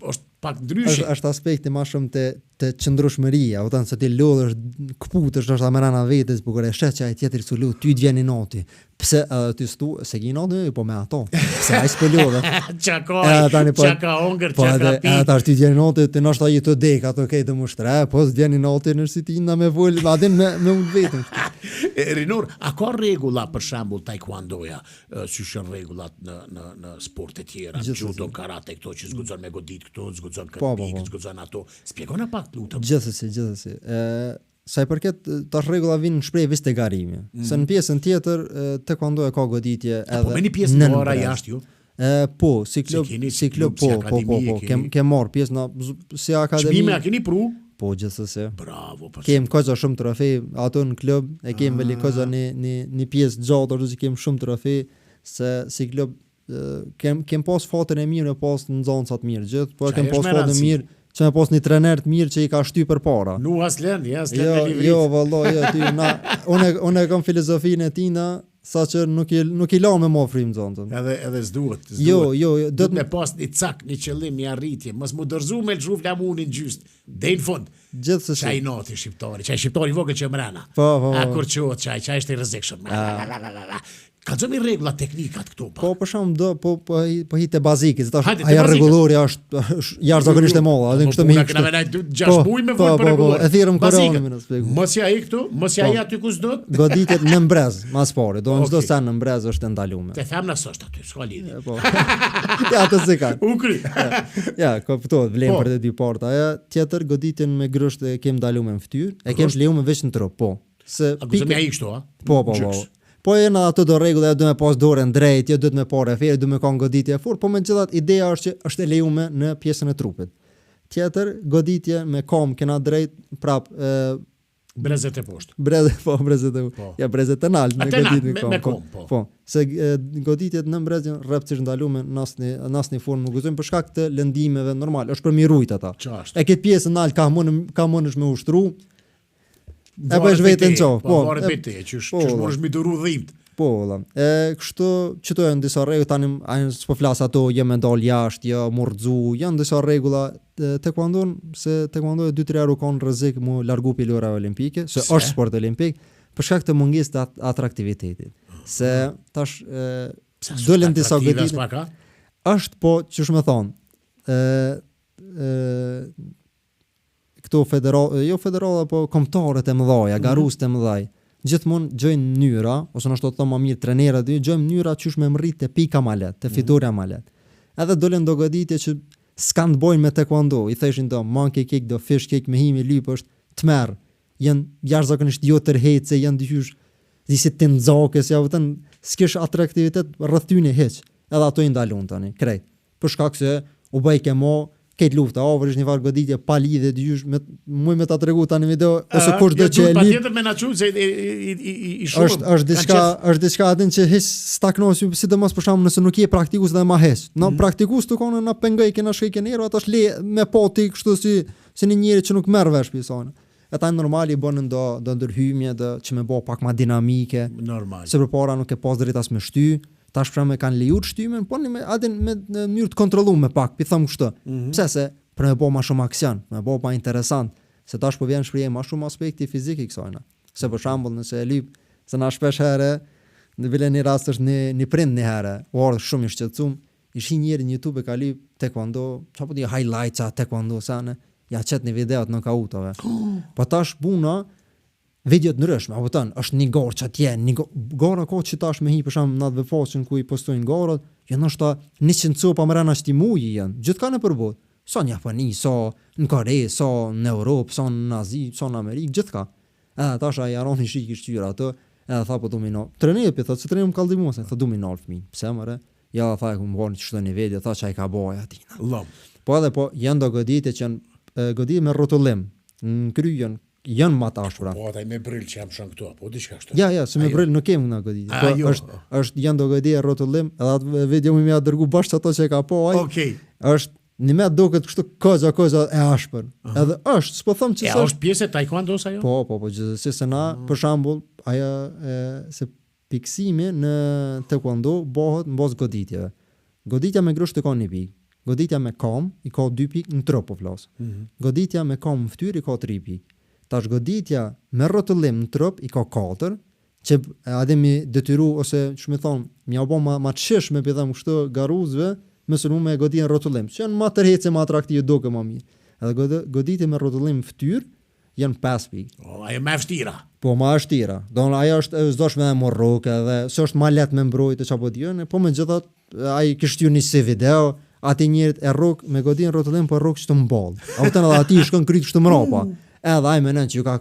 Është pak ndryshe. Është aspekti më shumë të qëndrueshmëria, u thënë se ti lodhesh kputesh ndoshta me rana vetes, por kur e shet që ai tjetër su lut, ty të vjen I noti. Pse ti stu se ki noti po me ato. Pse ai s'po lodhe. Çaka ongër, çaka pi. Ata ty të vjen noti, ti ndoshta I të dek ato ke të mushtra, po s'vjen I noti nëse ti na me vol, adin me unë vetëm. Rinur, a ka rregulla për shembull taekwondoja, si janë rregullat në sporte tjera, judo, karate, këto që zguxon me godit këto, zguxon këtë, zguxon ato. Shpjegona pak lutem. Gjithsesi. Sa I përket tash rregulla vinë në shprehje te garimi. Se në pjesën tjetër taekwondo ka goditje edhe. Po me një pjesë në ora jashtë ju. Po, si klub po. Kem marr pjesë në si akademi. Çmime a keni pru? Po gjithsesi. Bravo. Kem kozo shumë trofe ato në klub, e kem veli kozo në pjesë gjatë, ose kem shumë trofe se si klub kem pas fatën e mirë, pas nxënësa të mirë gjithë, po kem pas fatën e mirë që me pas një trener të mirë që I ka shty për para. Nu aslen me livrit. Jo, vallai, ty unë kam filozofinë e tina, saqë nuk I la me më frim zontën. Edhe s'duhet. Jo, do të me pas një cak, një qëllim, një arritje, mos mu dorzu me lxhu flamunin gjyst. Dej në fund. Gjithsesi. Çaj noti shqiptari, çaj shqiptari vogël që mrena. Po. A kur çohet çaj është I rrezikshëm. Ka zëmi rregulla teknikat këtu pa. Po për shemb po hitë bazike, se tash ajo rregullori është jashtëzakonisht e madhe, edhe kështu me. Na vjen 6 muaj me vol për rregullor. E thirrëm koronë më spjegoj. Mos ja I këtu, mos ja I aty ku s'do. Goditjet në mbrez, mas pore, do çdo sa në mbrez është ndaluar. Te them na s'është aty, s'ka lidhje. Po. Ja atë se ka. Ukri. Ja, kuptohet, vlen për të dy porta. Ajo tjetër goditjen me grosht e kem ndaluar në fytyrë, e kem lejuar vetëm në trup, po. Se pikë ai kështu, a? Po. Po e në ato do rregulla, do me pas dorën drejt, jo do të me parë ferë, do me ka goditje fort, po megjithatë ideja është që është e lejuar në pjesën e trupit. Tjetër goditje me kom kena drejt prap brezet e poshtë. Brezet e poshtë. Ja brezet e nalt me goditje me kom. Po. Se goditjet në brez janë rreptësisht ndaluar në asnjë formë, nuk gëzojmë për shkak të lëndimeve normal, është për mirujt ata. E këtë pjesën nalt ka mundesh me ushtru. E bësh vetën ço. Po, varet vetë, qysh mundesh mi duru dhimt. Po, valla. Kështu çto janë disa rregulla tani, s'po flas ato, jo me dal jashtë, jo murdzu, janë disa rregulla taekwondo, se taekwondo 2-3 herë kanë rrezik mu largu pilora olimpike, se është sport olimpik, për shkak të mungesës të atraktivitetit. Se tash dolen disa goditje. Është po, çush më thon. Këto federala, po kombëtarët e mëdhaja, garusët e mëdhaj, gjithmonë gjojnë mënyra, ose nështë të thonë më mirë trenerët, gjojnë mënyra qysh me mrit të pika malet, të fitoria malet. Edhe dolen do goditje që s'kan të bojnë me taekwondo, I theshin do monkey kick, do fish kick, me himi lyp është të merë, janë jashtëzakonisht jo tërheqse, janë dyqysh disi të nxake, ja vëtën s'kish atraktivitet rreth tyne hiç. Edhe ato I ndalun tani, krejt. Për shkak se u bëj kemo këtë lufta, është një farë goditje pa lidhje dyqysh me ta tregu tani video ose kush do që e lip. Patjetër me na çu se I shumë. Është diçka atë që hiç staknosh, sidomos për shkak nëse nuk je praktikus dhe ma hes. Në praktikus të konë na pengoj kena shkë nero, ata shle me poti kështu si një njeri që nuk merr vesh pisone. Ata normali bën do ndërhymje që më bë pak më dinamike. Normal. Se përpara nuk e pas drejt as me shty. Tash pra me kanë lejuar shtymen, po në mënyrë të kontrolluar pak, pi them kështu. Pse se për me bë më shumë aksion, më bë më interesant, se tash po vjen shprehje më shumë aspekti fizik I kësaj. Se për shembull nëse e lyp, se na shpesh herë në vjen një rast është një prind një herë, u ardh shumë I shqetësuar, ishin njëri në YouTube e ka lyp taekwondo, çapo di highlights a taekwondo sana, ja çet në videot knockoutove. Po tash buna video të ndryshme, apo është një gorë që atje, gora ka që tash me hi për shembull në atë faqen ku I postojnë gorët, jo ndoshta 100 copa mrena shtimuji janë, gjithka në përbot. Sa në Japoni, sa në Kore, sa në Europë, sa në Azi, sa në Amerikë, gjithka. Edhe tash ai aroni shik i shtyra atë, edhe tha po dumino. Treni thotë se treni më kallëdimose, tha dumino fëmin. Pse më? Ja tha ku më bën çdo niveli, tha çai ka bëj aty. Po edhe po janë do goditje që janë goditje me rrotullim. Në kryen janë më të ashpra. Po ata me brill që jam shon këtu apo diçka kështu. Ja, se me brill nuk kemi na goditje. Po është janë do goditje rrotullim, edhe atë video më ia dërgu bash ato që ka po ai. Okej. Është në me duket kështu koza e ashpër. Edhe është, s'po them që është pjesë e taekwondo sa jo? Po, gjithsesi se na, për shembull, ajo se piksimi në taekwondo bëhet mbos goditjeve. Goditja me grusht ka 1 pikë. Goditja me kam i ka 2 pikë në trup po flas. Goditja me kam në fytyrë i ka 3 pikë. Tash goditja me rrotullim në trup i ka 4, që ademi detyru ose ç'më thon, më apo ma çesh me pidham kështu garuzve, mësë me goditje në rrotullim. Që janë më tërheqse më atraktive duke më mirë. Edhe goditje me rrotullim në fytyrë janë 5 pikë. Ajo më vështira. Po më vështira. Don ajo është s'dosh me morroke edhe s'është më lehtë me mbrojtë çapo diën, po megjithatë ai kishte një si video, atë njerëz e rrok me goditje në rrotullim po rrok çto mball. Atë edhe aty shkon kryt kështu mrapa. Edhe ai mendon që ka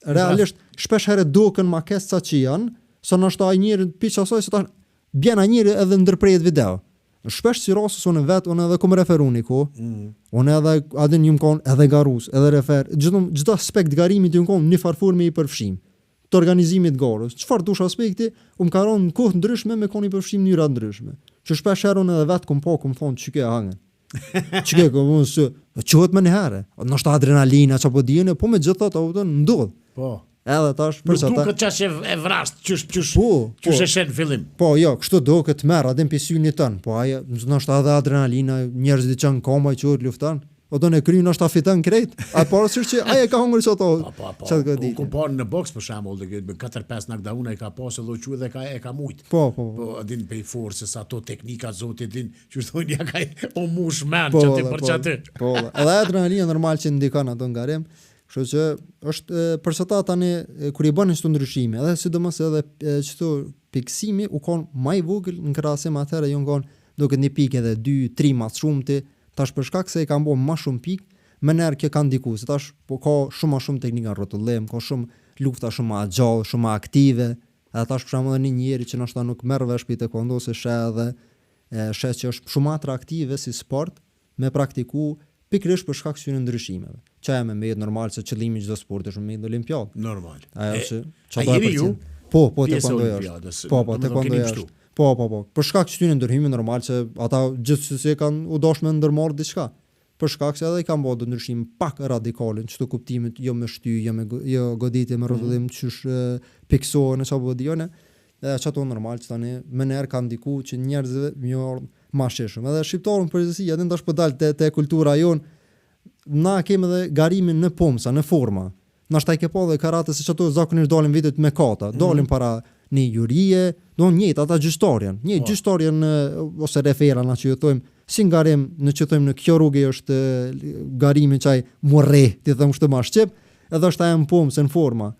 realisht shpesh herë duken makesa që janë, sa ndoshta ai njerëz piç asoj se ta bjen ai njerëz edhe ndërprehet video. Shpesh si rosës unë vetë, unë edhe kom referuni ku, unë edhe adin një më konë edhe garus, edhe refer, gjithdo aspekt garimit ju më konë një farfur me i përfshim, të organizimit garus, qëfar dush aspekti, më karon në kohë ndryshme me konë i përfshim njëra ndryshme, që shpesh herë unë edhe vetë kom thonë që ke hangën, që ke kom unë së, qëhet me një herë, nështë adrenalina që po djene, po me gjithat ndodh. Po. Edhe tash për sa ta. Nuk duket çash e vrast, qysh e shen fillim. Po, jo, kështu duket merr atë pisynit tën. Po ai ndoshta edhe adrenalina, njerëzit që kanë koma që lufton. O do ne kryen ndoshta fiton krejt. A parasysh që ai e ka hungur çato. Çat godit. Ku po në boks për shembull, me 4-5 knockdown ai ka pasë lloçu dhe e ka mujt. Po. Po din pe forcës ato teknika zotit din, që thonë ja ka o mush man çati për çati. Po. Edhe adrenalina normal që ndikon ato ngarim. Kështu që është për sa ta tani kur i bën çdo ndryshime, edhe sidomos edhe çto piksimi u kon më i vogël në krahasim atëherë jo ngon duket 1 pikë edhe 2-3 më shumti, tash për shkak se i kanë bën më shumë pikë, më nerë që kanë ndikuar, se tash po ka shumë më shumë teknika rrotullim, ka shumë lufta shumë më gjallë, shumë më aktive, edhe tash për shembull një njeri që ndoshta nuk merr vesh pi taekwondo se sheh që është shumë atraktive si sport me praktiku pikërisht për shkak të ndryshimeve. Çaja me jetë normal se qëllimi i çdo sporti është me jetë olimpiad. Normal. Ajo që çfarë do të thotë? Po, taekwondo është. Po, taekwondo është. Po. Për shkak të këtyre ndryshimeve normal se ata gjithsesi kanë u dashme ndërmarr diçka. Për shkak se edhe i kanë bërë ndryshim pak radikale në çdo kuptimit, jo me shty, jo goditje me rrotullim çysh piksohen apo dione. Çato normal që tani më herë kanë ndikuar që njerëzve më sheshëm. Edhe shqiptarën përgjithësi, atë tash po dal te kultura jon, na kemi edhe garimin në pomsa, në forma. Na shtaj ke po dhe karate se çato zakonisht dalin vitet me kata, dalin para një jurie, do njëjtë ata gjyqtarën. Një gjyqtarën ose refera na që ju thojmë, si ngarim në që thojmë në kjo rrugë është garimi çaj morre, ti them kështu më shqip, edhe është ajo në pomsë në forma.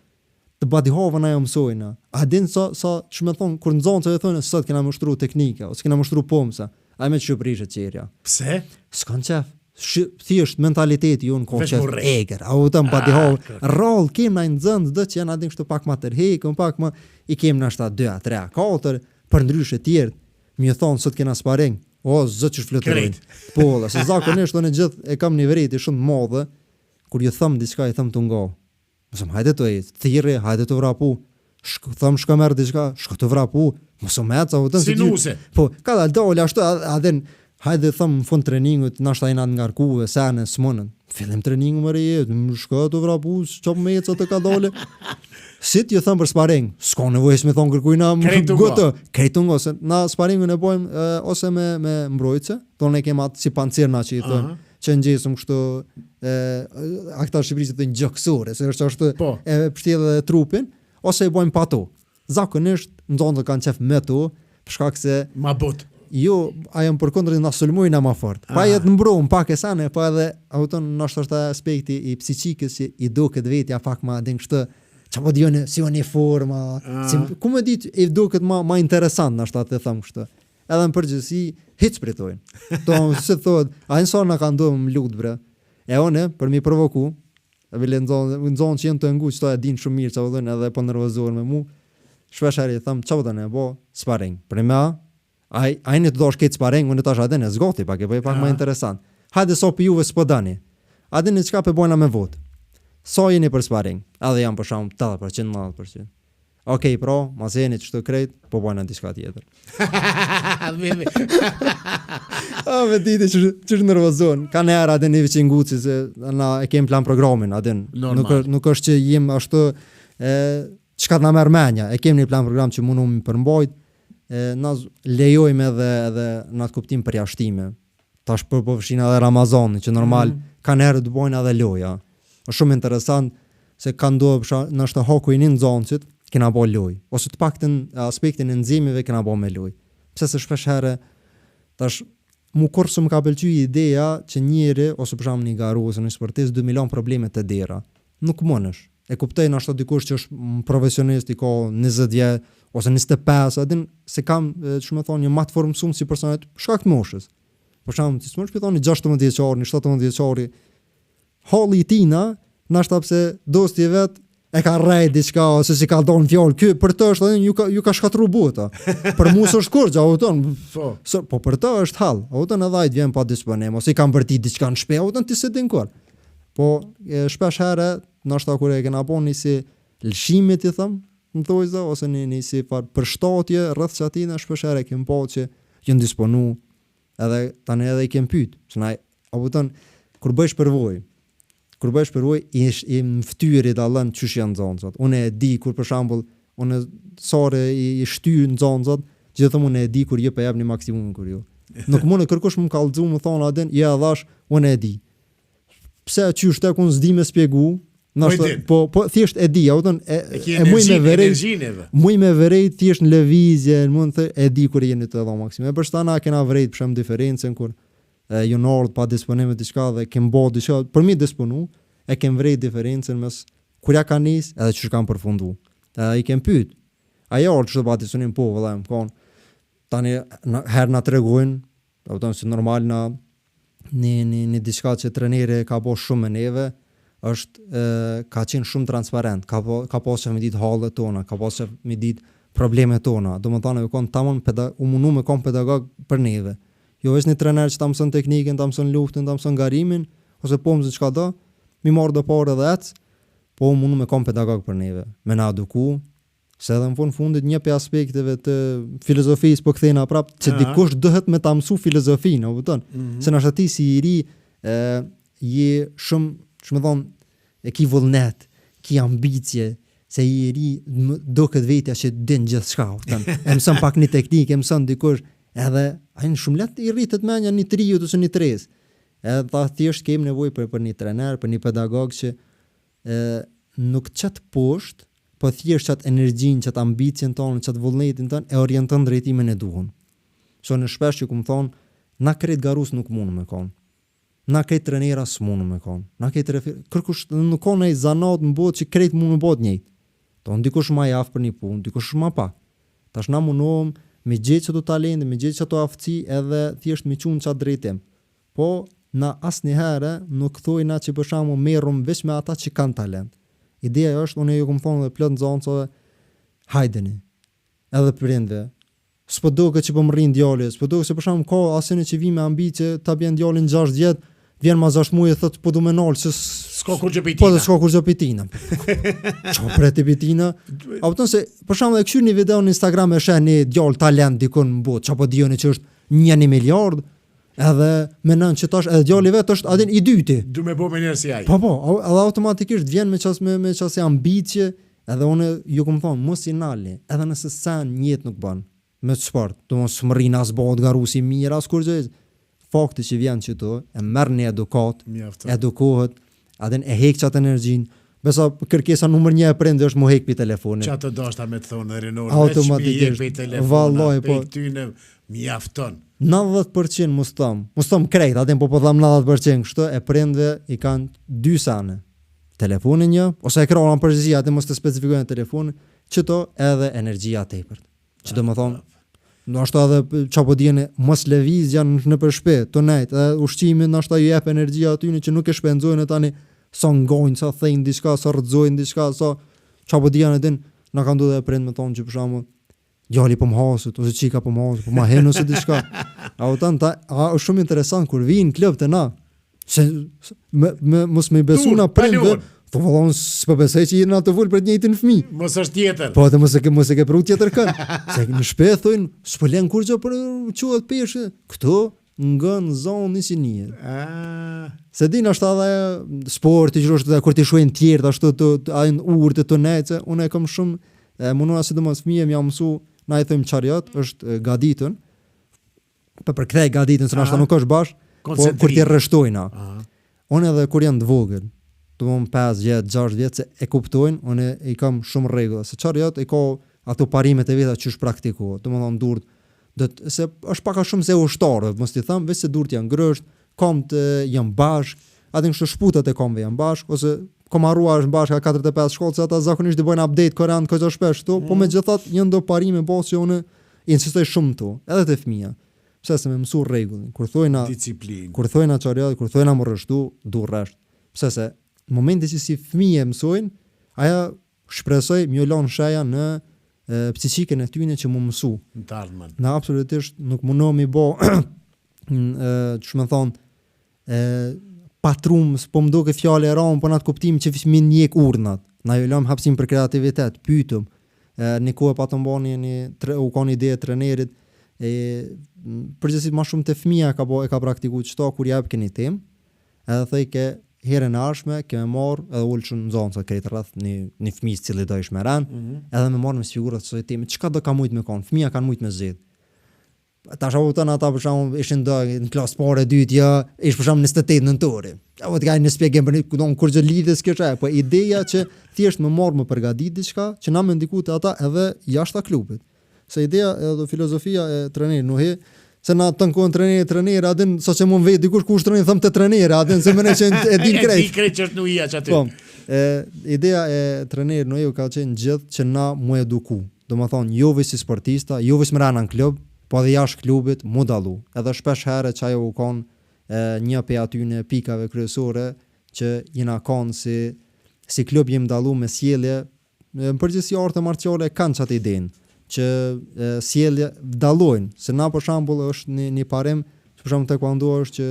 Të badihovën ajo mësojnë. A din sa ç'më thon kur nxonca e thonë sot kena mushtruar teknika ose kena mushtruar pomsa. Ai me çuprishë çerja. Pse? S'kan çaf. Thjesht mentaliteti jon koncept eger. Au tam badihov roll kem na nxënd do që janë atë kështu pak më tërheqën, pak më i kem na 2, 3, 4 për ndryshe të tjerë. Më thon sot kena sparing. O zot që fluturojnë. Po, se zakonisht unë gjithë e kam një veriti shumë të madhe kur ju them diçka i them tungo. Mësëm hajde të thirrë, hajde të vrapu. Thëm shka merë diçka, shka të vrapu. Mësëm meca, sinuse. Po, ka dole ashtu, adhen, hajde thëm në fund treningut, nashta i natë ngarkuve, sene, s'monën. Fillim treningu më rejet, shka të vrapu, qop meca të ka dole. Sit ju thëm për sparing, s'ka nevojës me thonë kërkujna krejtungo, se na sparingun e bojmë ose me mbrojtëse, tonë e kema si pancirna që i thënë. Që ngjesëm kështu akta shqipërisë të ngjokësore, se është e pështjellë dhe trupin, ose e bojmë pa to. Zakonisht ndonë të kanë qef me to, për shkak se ma but. Jo, ajo përkundër na sulmojnë më fort. Pa jetë mbrohëm pak e sane, po edhe auton ndoshta aspekti i psiqikës që i duket vetja pak më din kështu, çapo dione si një forma, ku më ditë i duket më interesant ndoshta të them kështu. edhe në përgjithësi hiç pritojnë. Ton se thot, a nëse na kanë ndodhur më lut bre. E one për mi provoku, e vile nxon që janë të nguq, çto e din shumë mirë çfarë thonë edhe po nervozohen me mua. Shpesh ai them çfarë do ne bo sparing. Për më ai ne të dosh këtë sparing, unë tash atë ne zgoti pak e bëj pak më interesant. Hajde so për juve s'po dani. A dini çka po bëjnë me vot? So jeni për sparing. Edhe jam për shkak 80%, 90%. Okej, pro, mas jeni çto krejt, po bëjnë diçka tjetër. Me ditë që nervozon. Kanë era atë në viçi nguci se na e kem plan programin, atë nuk është që jem ashtu çka na merr mendja. E kem një plan program që mundum mi përmbajt. Na lejojmë edhe në atë kuptim përjashtime. Tash po fshin edhe Ramazani, që normal kanë herë të bojnë edhe loja. Është shumë interesant se kanë ndodhur ndoshta hoku i nxoncit, kena bo loj, ose të paktën aspektin e nxjimjeve kena bo me loj. Pse se shpesh herë tash mu kurse më ka pëlqyer ideja që njëri ose për shembull një garues ose një sportist 2 milion probleme të dera. Nuk mundesh. E kuptoj ndoshta dikush që është profesionist i ka 20 vjet ose 25, a din se kam ç'më thonë një mat formsum si personat shkak të moshës. Për shembull, ti s'mund të thoni 16 vjeçor, 17 vjeçori, halli i tina, ndoshta pse dosti i vet e ka rrejt diçka ose si ka dhënë fjalë, ky për të është ju ka shkatruar bota. Për mua s'është kurrë, auton. Po për të është hall. Auton edhe ai vjen pa disponim ose i kanë bërtit diçka në shtëpi, auton ti se din kur. Po shpesh herë, ndoshta kur e kena bën si lëshimit i them, më thojza ose në si përshtatje rreth çatina, shpesh herë kem pa që janë disponu edhe tani edhe i kem pyet. Se na auton kur bësh përvojë. Kur bësh përvojë i mftyrit dallën çysh janë nxonxat. Unë e di kur për shembull unë sore i shtyr nxonxat, gjithmonë unë e di kur jep një maksimum kur ju. Nuk mund të kërkosh më kallëzu më thon atë, ja dhash, unë e di. Pse çysh tek unë s'di më shpjegu, po thjesht e di, auton e muj me vërej. Muj me vërej thjesht në lëvizje, mund të e di kur jeni të dhë maksimum. E përstana kena vërejt për shemb diferencën kur ju nord pa disponim diçka dhe kem bë diçka për mi disponu, e kem vrejt diferencën mes kur ja kanë nis edhe çu kanë përfundu. I kem pyet. Ajo çdo pa disponim po vëllai, kon. Tani herë na tregojnë, auton se normal na në diçka që trajneri ka bë shumë me neve, është ka qenë shumë transparent, ka pasur me ditë hallet tona, ka pasur me ditë problemet tona. Domethënë u kon tamam u mundu me kon pedagog për neve. Jo është një trajner që ta mëson teknikën, ta mëson luftën, ta mëson garimin, ose po mëson çka do, mi marr do parë edhe atë, po mundu me kom pedagog për neve, me na eduku, se edhe në fundit një për aspekteve të filozofisë po kthena prap, që dikush dëhet me ta mësu filozofinë, kupton? Se nëse ti si i ri je shumë thon e ki vullnet, ki ambicie, se i ri do këtë vetja që din gjithçka, kupton? E mëson pak një teknikë, e mëson dikush edhe ai shumë lehtë i rritet mendja një triut ose një tres. Edhe thjesht kemi nevojë për një trajner, për një pedagog që nuk çat poshtë, po thjesht çat energjinë, çat ambicien tonë, çat vullnetin tonë e orienton drejtimin e duhur. Sonë shpesh që kum thon, na krejt garus nuk mund me kon. Na krejt trajnera s'mund me kon. Na krejt kërkush nuk ka ai zanat në botë që krejt mund me bëhet njëjtë. Ton dikush më jaf për një punë, dikush më pak. Tash na mundom me gjetë çdo talent, me gjetë çdo aftësi edhe thjesht me çun çat drejtim. Po na asnjëherë nuk thojna që për shkakun merrum vetëm me ata që kanë talent. Ideja është, unë ju kam thonë edhe plot nxënësve, hajdeni. Edhe prindve. S'po duket që po më rrin djalë, s'po duket se për shkakun ka asnjë që vi me ambicie ta bën djalin 6 vjet, vjen ma 6 muaj e thot po du më nal se s'ka kur gjë pitina. Po s'ka kur gjë pitina. Ço pret pitina. Auton se për shkakun e kshyr një video në Instagram e sheh një djalë talent dikon në botë, çapo dioni që është 1 miliard. Edhe menon që tash edhe djali vet është atin i dyti. Du me bë më njerë si ai. Po, edhe automatikisht vjen me çast ambicie, edhe unë ju kam thonë mos i nalni, edhe nëse sa njët nuk bën me sport, domos smrin as bëhet garusi mirë as kur gjë. Fakti që vjen këtu e merr një edukat, edukohet, atë e heq çat energjinë. Besa kërkesa numër 1 e prindë është mu hek pi telefonin. Çfarë të dashta me të thonë Renault, automatikisht me telefon. Vallai po. Këtyne mjafton. 90% mos thom krejt, atë po them 90% kështu e prindve i kanë 2 sane. Telefonin një ose ekranin përgjithësi, atë mos të specifikojnë telefonin, çto edhe energjia tepërt. Që do të thonë ndoshta edhe çapo dieni mos lëvizja në përshpet, tonet, ushqimi ndoshta ju jep energji aty që nuk e shpenzojnë tani sa ngojnë, sa thënë diçka, sa rrëzojnë diçka, sa çapo dieni din na kanë ndodhur prind me thonë që për shembull djali po mhaset ose çika po mhaset, po ma hen ose diçka. Është shumë interesant kur vijnë klub të na. Se mos më besuna prindve. Po vallon s'po besoj që jeni atë vol për të njëjtin fëmijë. Mos është tjetër. Po atë mos e ke pru tjetër kën. Se në shtëpi thonë, s'po lën kurrë për quhet peshë. Këto ngën zonë sinie. Se din është edhe sporti që është kur ti shohin të tjerë ashtu të urtë të necë, unë e kam shumë mundua sidomos fëmijë më jam mësu, na i them çariot, është gaditën. Po për kthej gaditën, se na nuk është bash, po kur ti rreshtojna. Unë edhe kur jam të vogël, domthon 5 vjet, 6 vjet se e kuptojnë, unë i kam shumë rregulla. Se çariot i ka ato parimet e veta që është praktikuar. Domthon durt se është pak a shumë se ushtarë, mos ti them, vetë se durt janë grësht, komt janë bashk, atë kështu shputat e komve janë bashk, ose kom harruar bashkë 45 shkollë, se ata zakonisht i bëjnë update korant kaq shpesh këtu, po megjithatë janë do parime bosë që unë insistoj shumë këtu, edhe te fëmia. Pse se më mësu rregullin. Kur thojna disiplinë, kur thojna çariat, kur thojna më rreshtu, du rresht. Pse se në momentin që si fëmijë mësojnë, aja shpresoj më lën shaja në psiqikën e tyre që më mësu. Në ardhmen. Na absolutisht nuk mundohemi bë ç'më thon patrum, po më duket fjalë e rëndë, po në atë kuptim që fëmijë njek urdhnat. Na ju lëm hapësim për kreativitet, pyetëm. Në kohë pa të mbani u kanë ide trenerit përgjithësisht më shumë te fëmia e ka praktikuar çto kur jap keni temë. Edhe thoj ke herën e ardhshme kemë marr edhe ulshun nxonca krejt rreth një fëmijë i cili do ish me ran, edhe më marr me figura të kësaj teme, çka do ka mujt me kon. Fëmia kanë mujt me zgjedh. Tash apo tani ata për shembull ishin në klasë parë dytë, ja, ish për shembull 28 nëntori. Apo të kanë në spjegim për kur gjë lidhes kjo çaj, po ideja që thjesht më marr më përgatit diçka që na më ndikute ata edhe jashtë klubit. Se ideja edhe filozofia e trenerit Nuhi, se na tankon trejneri, a din sa që mund vetë dikush kush trejner them te trejneri, a din se më ne që e din krejt. Di krejt që është Nuhi aty. Po. Ideja e trejnerit Nuhi ka qenë gjithë që na mu eduku. Domethënë, jo vetëm si sportista, jo vetëm rana në klub, po edhe jashtë klubit mu dallu. Edhe shpesh herë që ajo u kon një pe aty në pikave kryesore që jena kon si klub jem dallu me sjellje, në përgjithësi artë marciale kanë çat idenë që sjellje dallojnë, se na për shembull është një parim, për shembull taekwondo është që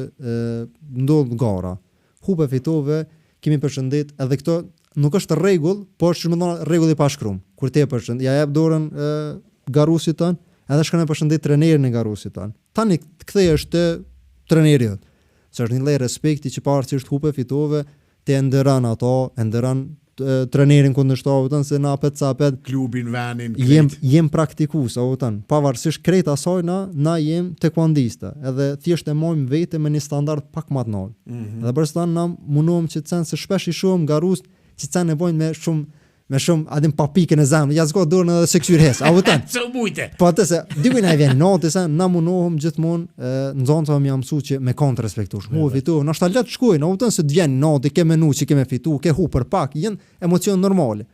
ndodh gara. Hupe fitove, kemi përshëndet, edhe këto nuk është rregull, po është më thon rregull i pashkrum. Kur ti e përshëndet, ja jep dorën garusit tën, edhe shkon e përshëndet trenerin e garusit tën. Tani kthehesh te treneri jot. Se është një lloj respekti që pavarësisht hupe fitove, te ndëran ato, ndëran trenerin kundërshtar, se na apet klubin, venin, jem praktikues, pavarësisht krejt asaj na jem taekwondista, edhe thjesht e mojm vete me një standard pak më të lartë. Edhe për stan na munduam që të thënë se shpesh i shohim garus që kanë nevojë me shumë adem pa pikën e zemrës, ja zgo dorën edhe se kthyrhes. A vëtan? Se mujte. Po atë se diku na vjen notë se na mundohem gjithmonë nxonca më jam mësuar që me kont respektosh. Mu fitu, na shta let shkojnë, a vëtan se të vjen notë, ke menu që kemë fitu, ke hu për pak, janë emocione normale.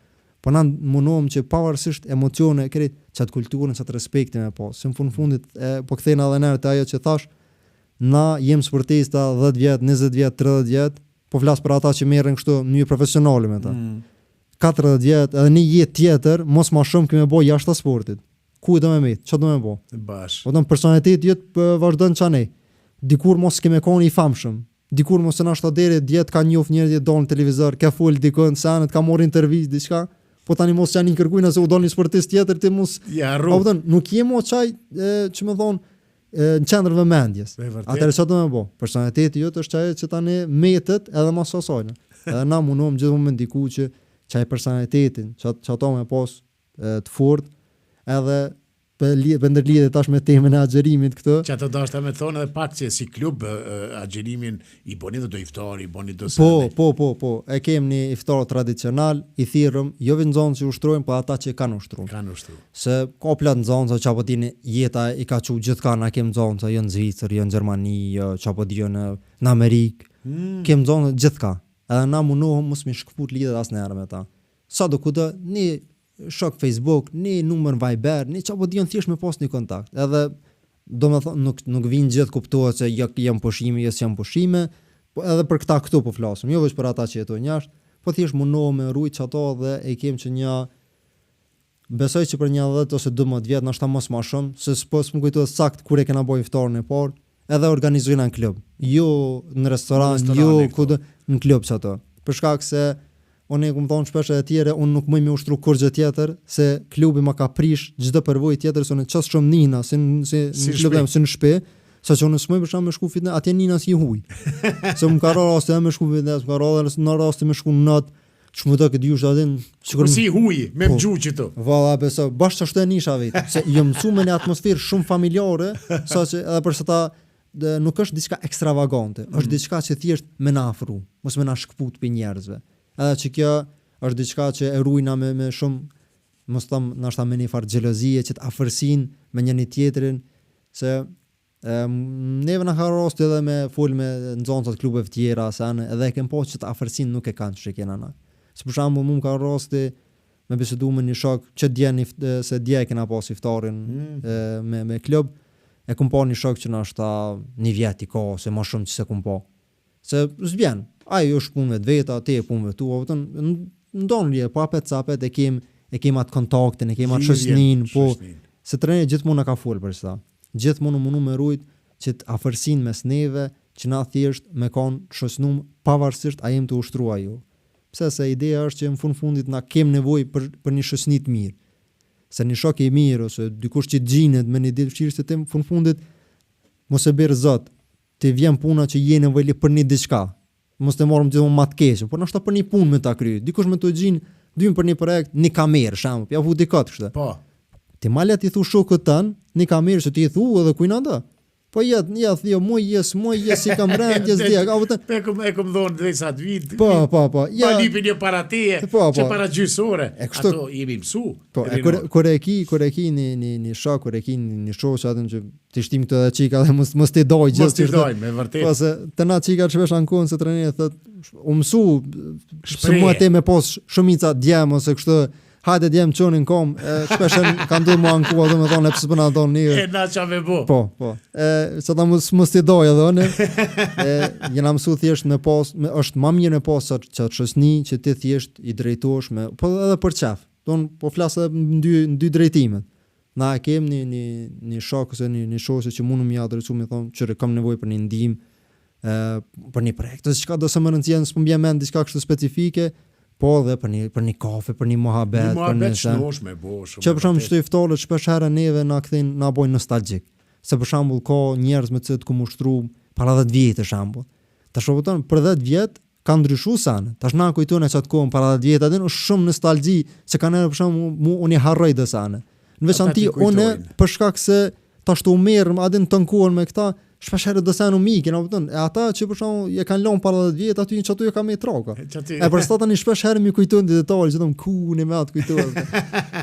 Po na mundohem që pavarësisht emocione krejt çat kulturën, çat respektin me pas. Se në fundit po kthejnë edhe nërë të ajo që thash, na jem sportista 10 vjet, 20 vjet, 30 vjet, po flas për ata që merren kështu në mënyrë profesionale me ta. 40 vjet, edhe një jetë tjetër, mos më shumë kemë bëj jashtë sportit. Ku do më met? Çfarë do më bëj? Bash. Po don personaliteti jet vazhdon çanë. Dikur mos kemë qenë i famshëm. Dikur mos na shta deri 10 ka njoft njerëz që don në televizor, ka fol dikon sanet, ka marr intervistë diçka. Po tani mos janë kërkuina se u don një sportist tjetër ti mos. Ja rru. Po don, nuk jemi çaj që më thon në qendër vëmendjes. Atëherë çfarë do më bëj? Personaliteti jot është ajo që tani metet edhe mos asojnë. Edhe na mundom gjithmonë me ndiku që çaj personalitetin, çato me pas të fortë, edhe për ndërlidhje tash me temën e agjerimit këtë. Çato dashta me thonë edhe pak që si klub agjerimin i boni do iftari, i boni do sande. Po. E kemi një iftar tradicional, i thirrëm, jo vetëm nxënës që ushtrojnë, po ata që kanë ushtruar. Se ka plot nxënës që apo dini jeta i ka çu gjithkanë, na kemi nxënës jo në Zvicër, jo në Gjermani, jo çapo di në Amerikë. Kemi nxënës gjithka. Edhe na mundohem mos më shkput lidhet asnjëherë me ta. Sa do kudo një shok Facebook, një numër Viber, një çapo dion thjesht me pas një kontakt. Edhe domethënë nuk vin gjithë kuptohet se jam pushime, jam pushime, po edhe për këta këtu po flasim, jo vetëm për ata që jetojnë jashtë, po thjesht mundohem me rujt ato dhe e kem që një besoj që për një 10 ose 12 vjet, ndoshta mos më shumë, se s'm kujtohet sakt kur e kena bërë iftarin e parë, edhe organizojna në klub. Jo në restoran, jo kudo në klub çato. Për shkak se unë e kam thonë shpesh edhe tjerë, unë nuk më ushtru kur gjë tjetër, se klubi më ka prish çdo përvojë tjetër, se unë ças shumë nina, si në klub si në shtëpi, saqë unë s'më për shkak me shku fitnes, atje nina si huj. Se më ka rrallë raste me shku fitnes, më ka rrallë në raste me shku në natë, çmë do këtë jush atë, sikur si huj, me mxhuqi to. Valla beso, bash ashtu e nisha vetë, se jam mësuar me një atmosferë shumë familjare, saqë edhe për sa ta nuk është diçka ekstravagante, është diçka që thjesht më na afru, mos më na shkput për njerëzve. Edhe që kjo është diçka që e ruajna me shumë, mos them ndoshta me një farë xhelozie që të afërsin me njëri tjetrin, se neve na ka rosti edhe me fol me nxënësat klubeve të tjera, se edhe e kem po që të afërsin nuk e kanë që kena na. Se për shembull mua ka rosti me bisedu me një shok që djeni se dje kena pas iftarin me klub, e kum pa një shok që ndoshta një vjet i ka ose më shumë që se kum pa. Se s'vjen. Ai është punë vetë, ti e punë vetu, vetëm ndonjë pa sapet e kem atë kontaktin, e kem atë shoqënin, po se treni gjithmonë ka fol për sa. Gjithmonë mundu me rujt që të afërsin mes neve, që na thjesht me kon shoqënum pavarësisht a jem të ushtruar ju. Pse se ideja është që në fundit na kem nevojë për një shoqëni të mirë. Se një shok i mirë ose dikush që xhinet me një ditë vështirë se tim fundit mos e bër zot. Ti vjen puna që je nevojë për një diçka. Mos të morëm gjithmonë më të keq, por ndoshta për një punë me ta kry. Dikush me të xhin, dym për një projekt, një kamerë, shembull, ja vu dikat kështu. Po. Ti malet i thu shokut tan, një kamerë që ti i thu edhe kujt anda. Po ja thio, moj jes si kam rënë, jes dia, ka vetëm. E kom dhon disa vit. Po. Ja lipi një para teje, që para gjysore. Ato jemi mësu. Po, kur e ki një shok, kur e ki një shoqë atë që ti shtim këtë edhe çika dhe mos ti doj gjithë. Mos ti doj, me vërtet. Po se të na çika çvesh ankon se treni thot, u mësu se mua te me pos shumica djem ose kështu. Hajde djem çonin kom, shpesh kanë dhënë mua ankuar domethënë pse po na don një. E na çave bo. Po. Sa ta mos ti doj edhe unë. Jena mësu thjesht me pas, është më mirë me pas çat shoqni që ti thjesht i drejtohesh me, po edhe për çaf. Don po flas edhe në dy drejtime. Na kem një shok ose një shoqë që mundum ja adresu me thon që kam nevojë për një ndihmë, për një projekt, ose çka do të më rëndësishme, s'po mbien mend diçka kështu specifike. Po dhe për një kafe, për një mohabet, për një shnosh me bosh. Që për shembull çto iftarët shpesh herë neve na kthejnë na bojnë nostalgjik. Se për shembull ka njerëz me të kum ushtru para 10 vjet për shembull. Tash voton për 10 vjet ka ndryshuar sana. Tash na kujtojnë atë kohën para 10 vjet, atë është shumë nostalgji se kanë për shembull unë harroj të sana. Në veçanti unë për shkak se tash të merr atë tonkuan me këta shpesh herë do sa në mik, na kupton. E ata që për shkakun e kanë lënë para 10 vjet, aty çatu ka me troka. E për sa tani shpesh herë mi kujtojnë detaj, që thon ku ne me atë kujtojnë.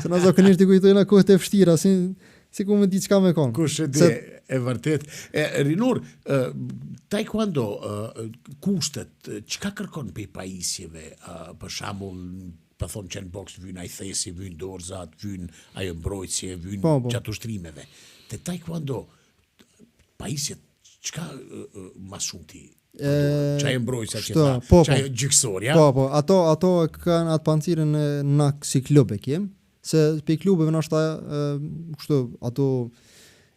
Se na zakonisht i kujtojnë kohët e vështira, si ku me diçka me kon. Kush e di, e vërtet. Rinur, taekwondo kushtet, çka kërkon pe pajisjeve, për shembull pa thonë që në boks vyn ai thesi, vyn dorzat, vyn ajo mbrojtje, vyn gjatë ushtrimeve. Te taekwondo pajisjet çka më shumë ti? Çaj mbrojtja që tha, çaj gjyksor, ja? Po, ato kanë atë pancirën na si klub e kem, se pe klubeve ndoshta kështu ato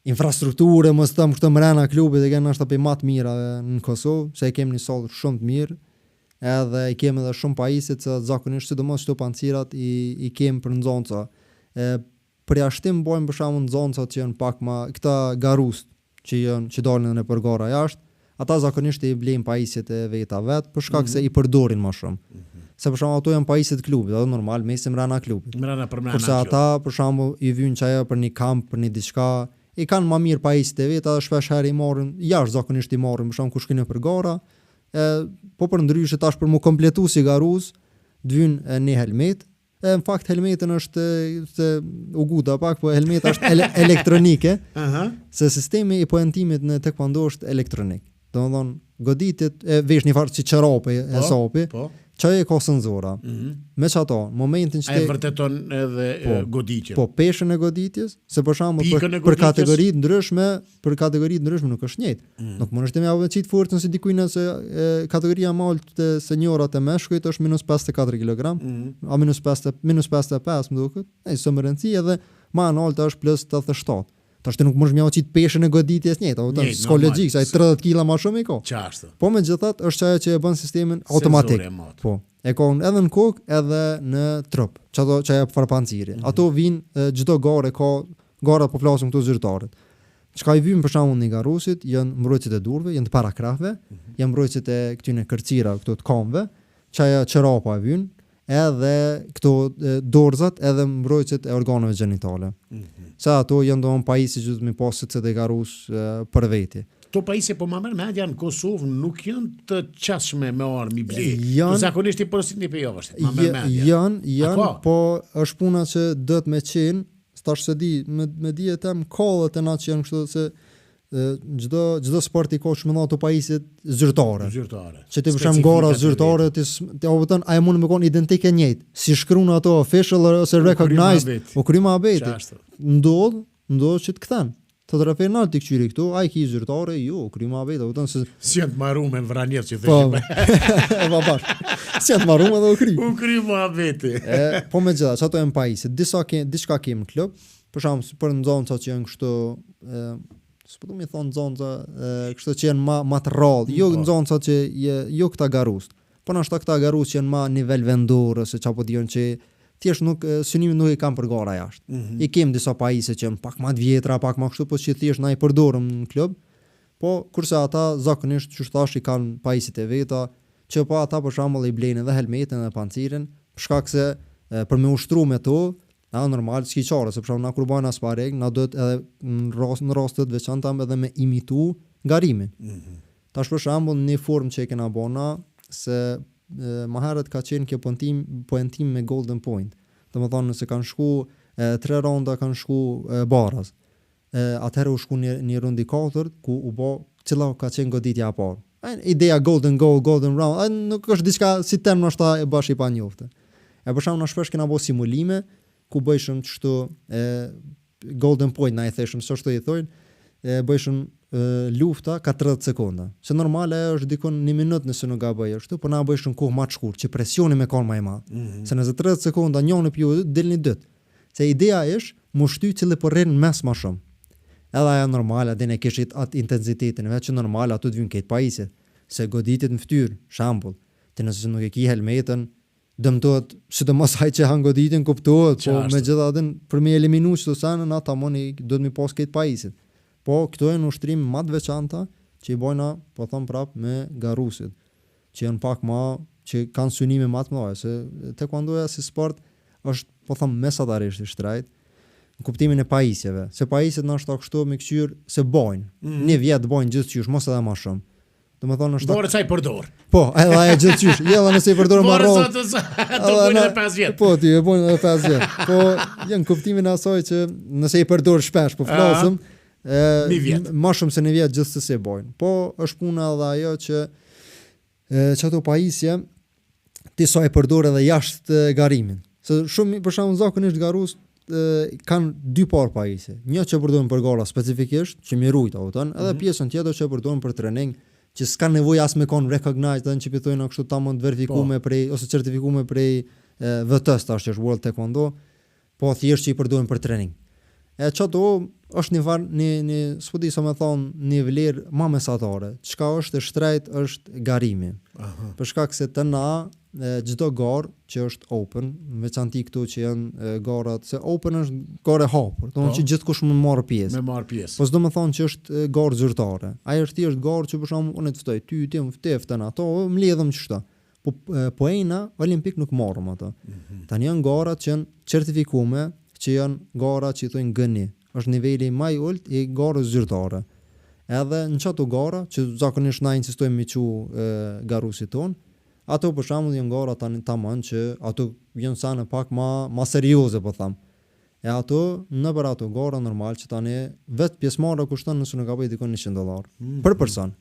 infrastrukturë mos them këto mrena klubit e kanë ndoshta pe më të mira në Kosovë, se e kemi një sallë shumë të mirë, edhe i kemi edhe shumë pajisje që zakonisht sidomos këto pancirat i kemi për nxonca. Për jashtim bojmë për shembull nxoncat që janë pak më këta garust që dalin në përgara jashtë, ata zakonisht i blejnë pajisjet e veta vet për shkak se i përdorin më shumë. Se për shembull ato janë pajisjet e klubit, ato normal mesin mrena klubit. Kurse ata për shembull i vijnë çaja për një kamp, për një diçka, i kanë më mirë pajisjet e veta, shpesh herë i marrin, jashtë zakonisht i marrin për shembull kur shkojnë në përgara, po për ndryshe tash për mu kompletu si garuz, dvyn një helmet. Në fakt helmetën është u guda pak, po helmeta është elektronike. Se sistemi i poentimit në taekwondo është elektronik. Domethënë goditet vesh një farë si çarape e sapi, çaj e ka senzora. Me çato, momentin që ai vërteton edhe goditjen. Po peshën e goditjes, se për shembull për kategori të ndryshme nuk është njëjtë. Nuk mund të më javë çit forcën se dikujt se kategoria malt të senjorat e meshkujt është -54 kg, a -55 më duket. Ai s'më rëndësi edhe ma nalta është +87. Tash nuk mund të më qit peshën e goditjes njëjtë, s'ka logjik, sa ai 30 kg më shumë i ka. Çfarë? Po megjithatë është ajo që e bën sistemin automatik. Po. E ka edhe në kokë edhe në trup. Çaja farpanciri. Ato vijnë çdo garë ka gara po flasim këtu zyrtarët. Çka i vijnë për shembull në garusit janë mbrojtësit e durve, janë të parakrahve, janë mbrojtësit e këtyne kërcira, këto të kamve, çaja çerapa e vijnë, edhe këto dorzat edhe mbrojtësit e organeve gjenitale. Sa ato janë domon pajisje që më pas se të garus për veti. Këto pajisje po më merr me janë në Kosovë nuk janë të qasshme me armë bli. Zakonisht i porosin në pejavës. Janë, po është puna që do të më qenë, tash se di, me dietem kollët e na që janë kështu se çdo sport i ka shumë ato pajisje zyrtare. Që ti përshëm gara zyrtare ti opton ai mund të më kon identike njëjtë. Si shkruan ato official ose recognized, o kryma abeti. Ndodh që të kthen. Të referenal ti kçyri këtu, ai ki zyrtare, jo, kryma abeti, opton se si janë të marruar në vranjet që thëshim. Po bash. Si janë të marruar edhe u kry. U kryma abeti. Po megjithatë, ato janë pajisje. Diçka kem në klub, për shembull, për nxënësa që janë kështu s'po do më thon nxënësa, kështu që janë më të rrallë, jo nxënësa që jo këta garust. Po na shta këta garust që janë më nivel vendor ose çapo dijon që thjesht nuk synimin nuk i kanë për gara jashtë. I kem disa pajisje që janë pak më të vjetra, pak më kështu, po që thjesht na i përdorëm në klub. Po kurse ata zakonisht që thash i kanë pajisjet e veta, që po ata për shembull i blejnë edhe helmetin dhe pancirin, për shkak se për me ushtruar me to, normal s'ki çare, sepse na kur bën aspareg, na duhet edhe në raste të veçanta edhe me imitu garimin. Tash për shembull në formë që e kena bëna se më herët ka qenë kjo poentim me Golden Point. Domethënë se kanë shku 3 ronda kanë shku baraz. Atëherë u shku një rund i katërt ku u bë cila ka qenë goditja e parë. Ideja golden goal, golden round, nuk është diçka si term ndoshta e bash i panjohur. Për shembull na shpesh kena bë simulime ku bëjshëm kështu Golden Point, na i theshëm, s'është i thojnë, bëjshëm lufta ka 30 sekonda. Se normale është dikon 1 minutë nëse nuk gaboj ashtu, po na bëjshëm kohë më të shkurtë, që presioni me kanë më i madh. Se nëse 30 sekonda njëri pju delni dytë. Se ideja është mu shty cili po rrin mes më shumë. Edhe ajo normale, dhe ne kishit atë intensitetin, vetë që normale ato të vijnë këtë pajisje. Se goditjet në fytyrë, shembull, ti nëse nuk e ke helmetën, dëmtohet, sidomos ai që han goditjen kuptohet, po megjithatë për me eliminu çdo sanë ata moni do të më pas këtë pajisje. Po këto janë ushtrim më të veçanta që i bojna, po them prap me garusit, që janë pak më që kanë synime më të mëdha, se taekwondoja si sport është po them mesatarisht i shtrejt në kuptimin e pajisjeve. Se pajisjet na shto kështu me këqyr se bojnë. Një vjet bojnë gjithçysh, mos edhe më shumë. Domethënë është Bore sa i përdor. Po, edhe ajo gjithçysh. Jo, edhe nëse i përdor më rrallë. Do bojnë edhe 5 vjet. Po, ti e bojnë edhe 5 vjet. Po, janë kuptimin e asaj që nëse i përdor shpesh, po flasim, më shumë se një vjet gjithsesi bojnë. Po, është puna edhe ajo që çato pajisje ti sa i përdor edhe jashtë garimin. Se shumë për shembull zakonisht garus kanë 2 parë pajisje. Një që përdoren për gara specifikisht, që më rujt auton, edhe pjesën tjetër që përdoren për trajning, që s'ka nevojë as me kon recognized, dhe që pitojnë kështu tamam të verifikuar prej ose certifikuar prej VT-s tash që është World Taekwondo, po thjesht që i përdoren për trajning. Çato është një s'po di sa më thon, një vlerë më mesatare. Çka është e shtrejt është garimi. Për shkak se të na çdo garë që është open, veçanti këtu që janë garat, se open është garë hapur, domethënë që gjithkush mund marr pjesë. Po s'do të thonë që është garë zyrtare. Ai është thjesht garë që për shkak unë të ftoj ty, ti më fteften ato, mbledhëm çështë. Po ejna olimpik nuk marrëm ato. Tani janë garat që janë certifikuar, që janë gara që i thonë GNI. Është niveli më i ulët i garës zyrtare. Edhe në çato gara që zakonisht na insistojmë me çu garusit ton, ato për shembull janë gara tamam që ato janë sa në pak më serioze po them. Ato në për ato gara normal që tani vetë pjesëmarrja kushton nëse nuk ka bëj dikon $100 për person.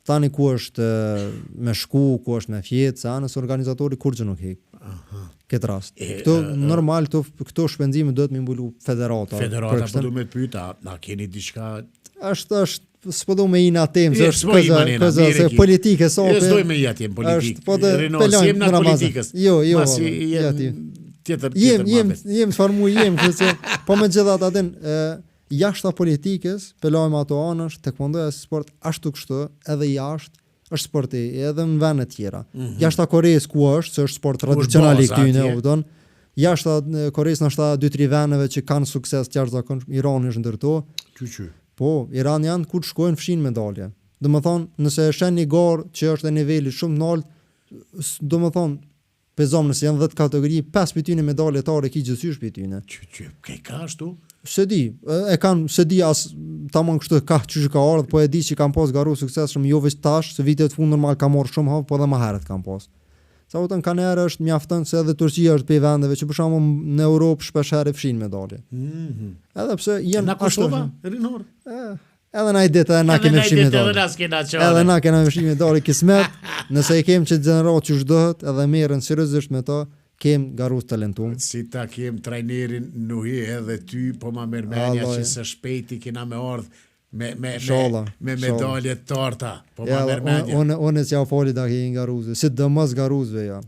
tani ku është me shku, ku është me fjetë, se anës organizatori kur që nuk hek. Këtë rast. Këto normal, këto shpenzime do të më mbulu federata. Federata, po du me të pyta, na keni diçka... është s'po do me i na temë, se është këza, se politike sope... Së doj me i atje në politikë. Reno, si jem në politikës. Jo, jem farmu jem, po me gjithat atin, jashta politikës, pelojmë ato anësh, tekvondoja si sport, ashtu kështu, edhe jashtë, është sporti, edhe në vene tjera. Jashta Koreës ku është, se është sport tradicionali këtyne, udon. Jashta Koreës në ashta 2-3 veneve që kanë sukses të jashtëzakonshëm, Irani është ndërto. Po, Iran janë kur të shkojnë fshin medalje. Do më thonë, nëse e shen një garë që është dhe niveli shumë nalt, do më thonë, pezom nëse janë 10 kategori, 5 për tyne medaljetare ki gjithësysh për tyne. Ka ashtu? Se di, se di as tamam kështu ka çysh ka ardhur, po e di që kanë pas garu sukses shumë jo vetë tash, se vitet fund normal ka marrë shumë havë, po edhe më herët kanë pas. Sa utën kanë herë është mjaftën se edhe Turqia është pe vendeve që për shembull në Europë shpesh herë fshin medalje. Edhe pse janë na Kosova, rinor. Edhe na i ditë edhe na kemi fshin medalje. Edhe na kemi fshin medalje kismet, nëse i kem që gjenerat që dohet, edhe merren seriozisht me to. Kem garus talentum. Si ta kem trajnerin nuhi edhe ty, po ma mërmenja që së shpejti kina me ardhë me medalje të torta. Po ma mërmenja. Unë s'ja foli da ki garuzve. Si dëmës garuzve, ja.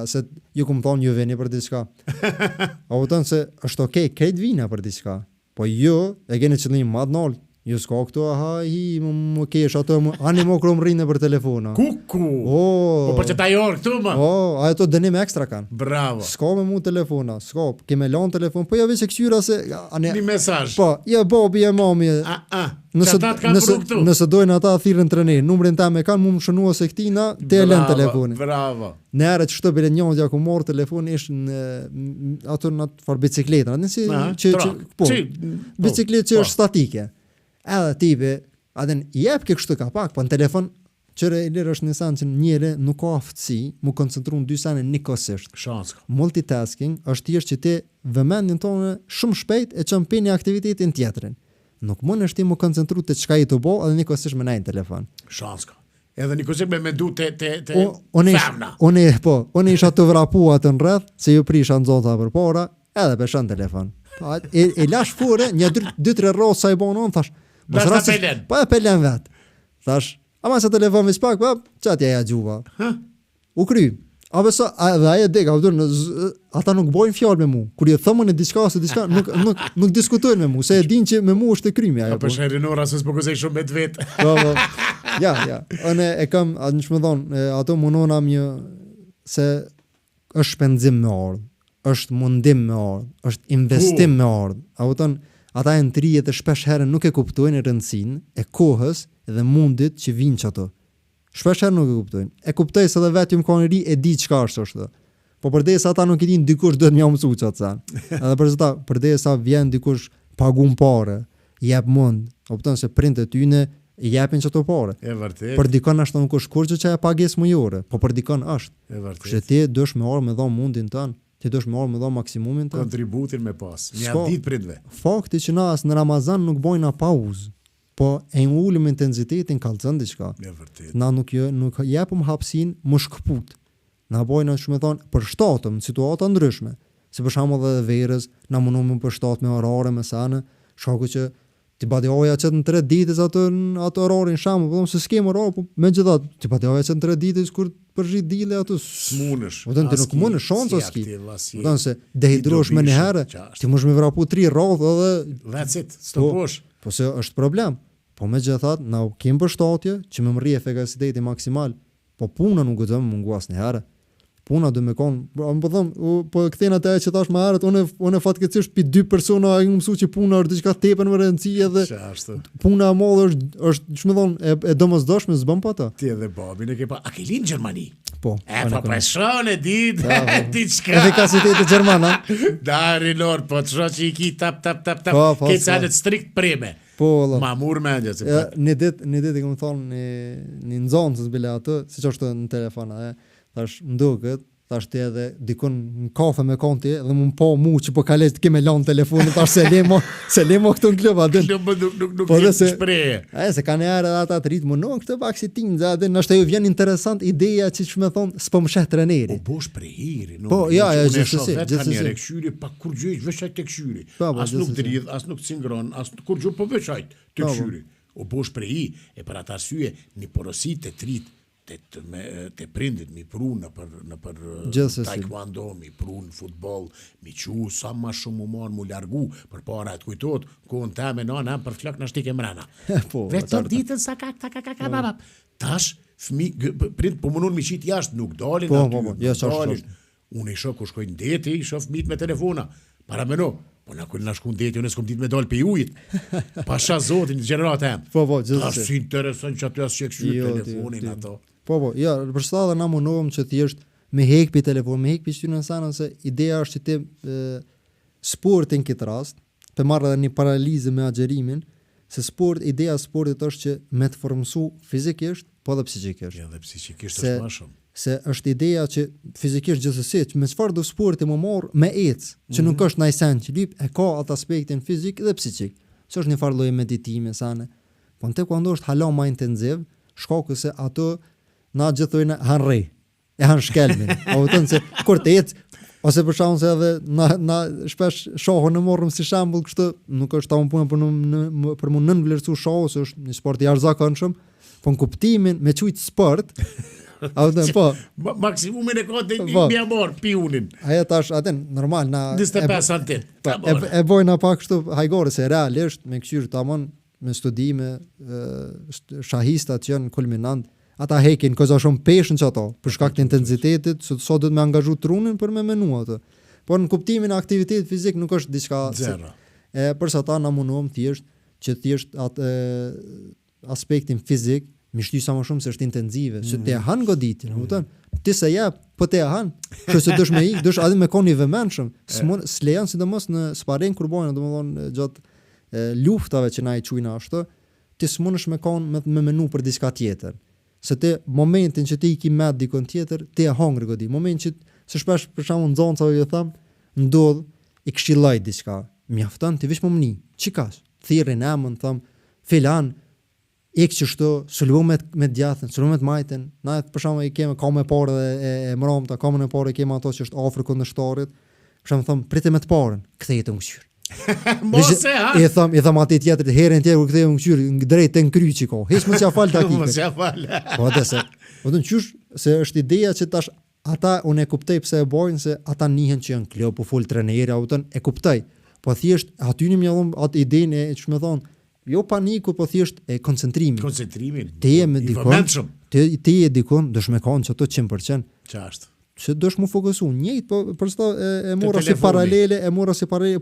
Se ju këmë thonë ju veni për diçka. A u tënë se është okej, krejt vina për diçka. Po ju e keni qëllim madh nalt. Ju s'ka këtu, më kesh ato, ani më kërëm rrinë për telefona. Kuku! Po për që ta jorë këtu më? Ato dënim ekstra kanë. Bravo! S'ka me mu telefona, keme lanë telefon, po ja veç e këqyra se... Një mesazh. Po, ja bobi e mami. Nëse dojnë ata thirën trener, numrin ta me kanë, mu më shënua se këtina, te e lën telefonin. Bravo! Në ere që shtë bile njën që ku morë telefon, ishë në ato në farë bicikletë, bicikletë që është statike. Edhe tipi, adhen jep ke kështu ka pak, po në telefon, qëre i lirë është në sanë që njëre nuk ka aftësi, mu koncentru në 2 sene nikosisht. Multitasking është tjesht që ti vëmendin tonë shumë shpejt e që mpini aktivitetin tjetërin. Nuk mund është ti mu koncentru të qka i të bo, edhe nikosisht me najnë telefon. Shanska. Edhe nikosisht me mendu të femna. Unë isha të vrapu atë në rreth, se ju prisha në zota për para, edhe peshan telefon. E lash fure, një 2-3 rrosë sa i bonë, thash, po e pelen vetë. Thash, ama se telefon vës pak, qatë ja gjuva. U kry. Dhe aje deka, ata nuk bojnë fjallë me mu. Kur je thëmën e diçka ose diçka, nuk diskutojnë me mu, se e din që me mu është e krymi. A për shërinora, se s'pokëzej shumë me të vetë. Ja. One e kam, në që më thonë, ato munona mjë, se është shpenzim me ardhë, është mundim me ardhë, është investim me ardhë. A u tonë, ata e në të rijet e shpesh herën nuk e kuptojnë e rëndësin, e kohës dhe mundit që vinë që ato. Shpesh herën nuk e kuptojnë. E kuptoj se dhe vetë ju më kanë ri e di qka është është. Po përdej sa ata nuk i din dikush dhe të mja mësu që atësan. Edhe përdej sa vjen dikush pagun pare, jep mund, opton se printe tyne, jepin që të pare. E vërtet. Për dikon është nuk është kur që e pages më jore, po për dikon është. E vërtet. Kështë ti dësh me orë me dhonë mundin tënë. Ti dosh me orë me dhonë maksimumin të... Kontributin me pas. Një ditë pritve. Fakti që na as në Ramazan nuk bojna pauzë, po e në ullim intensitetin kalëzën diqka. Ja, vërtet. Na nuk jepëm hapsin më shkëput. Na bojna që me thonë për shtatëm, në situata ndryshme. Si për shamë dhe verës, na mundu për shtatë me orare, me sane, shaku që ti badioja qëtë në 3 ditës ato orarin shamë, po se s'kem orare, po me gjithat, ti badioja qëtë në 3 ditës kur përgjit dile ato s'munësh. Ti nuk munësh, shonë së s'ki. Se dehidrosh me një herë, ti mësh me vrapu 3 radhë edhe... That's it, stoposh. Po se është problem. Po me gjithat, na kem për shtatje, që me më rri efikasiteti maksimal, po puna nuk gëzëm mungu as një herë. Puna dhe me konë, po këthena të e që tash më herët, unë e fatkecisht për 2 persona e mësu që puna është diqka tepen më rëndësia dhe puna e modhe është që me thonë, e domosdoshme zbëm pa ta. Ti edhe babin e ke pa, a ke linë Gjermani? Po. Pa preshon e ditë, diqka. Efikasiteti Gjermana. Dari lor, po të shro që i ki tap, ke calet strikt preme. Ma murë me ndja. Një dit i këmë thonë një nëzonë se zbile atë, si që është në telefona, thash, mduket, thashtë edhe dikun në kafe me konti dhe më po mu që po kalesh të keme lanë telefonin, thashtë se lemo këtu në klub, adin. Nuk vjen të shpreje. Se ka në erë edhe ata të rritë, më nuk këtë pak si tin, adin, nështë ju vjen interesant ideja që me thonë, s'po më sheh treneri. Po bosh prejheri, po, ja, gjithësësi. Gjithësësi. Këshyri, pa kur gjëjsh, vëshajt të këshyri. As nuk dridh, as nuk cingron, as kur gjë, po vëshajt të këshyri. O bosh preji, e për atë arsye, një porosit të trit, të prindit, mi pru në për taekwondo, mi pru në futbol, mi qu, sa ma shumë u marë mu largu, për para të kujtot, ku në ta me nana, për flok në shtike mrena. Vetëm ditën sa kak, tash, prind po mënun mi qit jashtë, nuk dalin aty, unë i shok ku shkojnë deti, i shof mit me telefona, para meno, po na kur na shkon deti, unë s'kom ditë me dal pe ujit. Pasha zotin gjenerat em. Tash si interesant që aty as që këshyr telefonin ato. Po, ja, për shtatë na mundohem që thjesht me hek pi telefon, me hek pi shtynën sana se ideja është që ti sportin këtë rast, për marrë edhe një paralizë me agjerimin, se ideja e sportit është që me të formësu fizikisht, po dhe psikikisht. Ja, dhe psikikisht është më shumë. Se është ideja që fizikisht gjithsesi, që me çfarë do sporti më marr me ecë, që nuk është ndaj sen që lyp, e ka atë aspektin fizik dhe psikik. Se është një farë lloj meditimi sane. Po në taekwondo është hala më intensiv, shkaku se ato na gjithojnë hanrri, e han shkelmin. O thon se kur të ecë ose për shkakun se edhe na shpesh shohën në morrëm si shembull kështu, nuk është ta un punë për më nën vlerësu shohu, se është një sport i jashtëzakonshëm, po në kuptimin me çujt sport. Po. Maksimumin e ka të mja marë piunin. Aja tash, aten, normal, na... 25 santim. E bojna pak kështu hajgore, se realisht, me këshyrë të amon, me studime, shahistat që janë kulminant, ata hekin, këza shumë peshën që ato, për shkak të intensitetit, so dhëtë me angazhu trunin për me menu ato. Por në kuptimin e aktivitetit fizik nuk është diçka... Zero. Përsa ta na mundohem thjesht, që thjesht atë aspektin fizik, mi shty sa më shumë se është intenzive, që te han goditin, kupton? Ti se ja, po te han, që se dosh me ik, dosh adhe me koni vëmendshëm, s'lejon sidomos në sparing kur bojnë, domethënë gjatë luftave që na i çujnë ashtu, ti s'mundesh me kon me menu për diçka tjetër. Se te momentin që ti i ki met dikon tjetër, ti e hongër godi. Moment që se shpesh për shkakun nxoncave ju them, ndodh i këshilloj diçka. Mjafton ti veç më mni. Çikash? Thirrin emën, them, filan ik çështo, sulmo me djathën, sulmo me majtën. Na për shkakun i kemë ka me parë e mramta, ka me parë kemë ato që është afër kundërshtarit. Për shkakun them, pritet me të parën, kthehet në qyr. Mos e ha. I them atë tjetër herën tjetër kur ktheu në qyr, drejt te kryqi ko. Hiç mos ja fal takikën. Mos ja fal. Po atë se. Po don qysh se është ideja që tash ata unë e kuptoj pse e bojnë, se ata nihen që janë klub, po fol trajneri, auton e kuptoj. Po thjesht aty më dhon atë idenë e ç'më thon, jo paniku, po thjesht e koncentrimin. Ti je me dikon. Ti je dikon, dosh me kon çato 100%. Ç'është? Se dosh më fokusu njëjtë, po përsa e mora si paralele,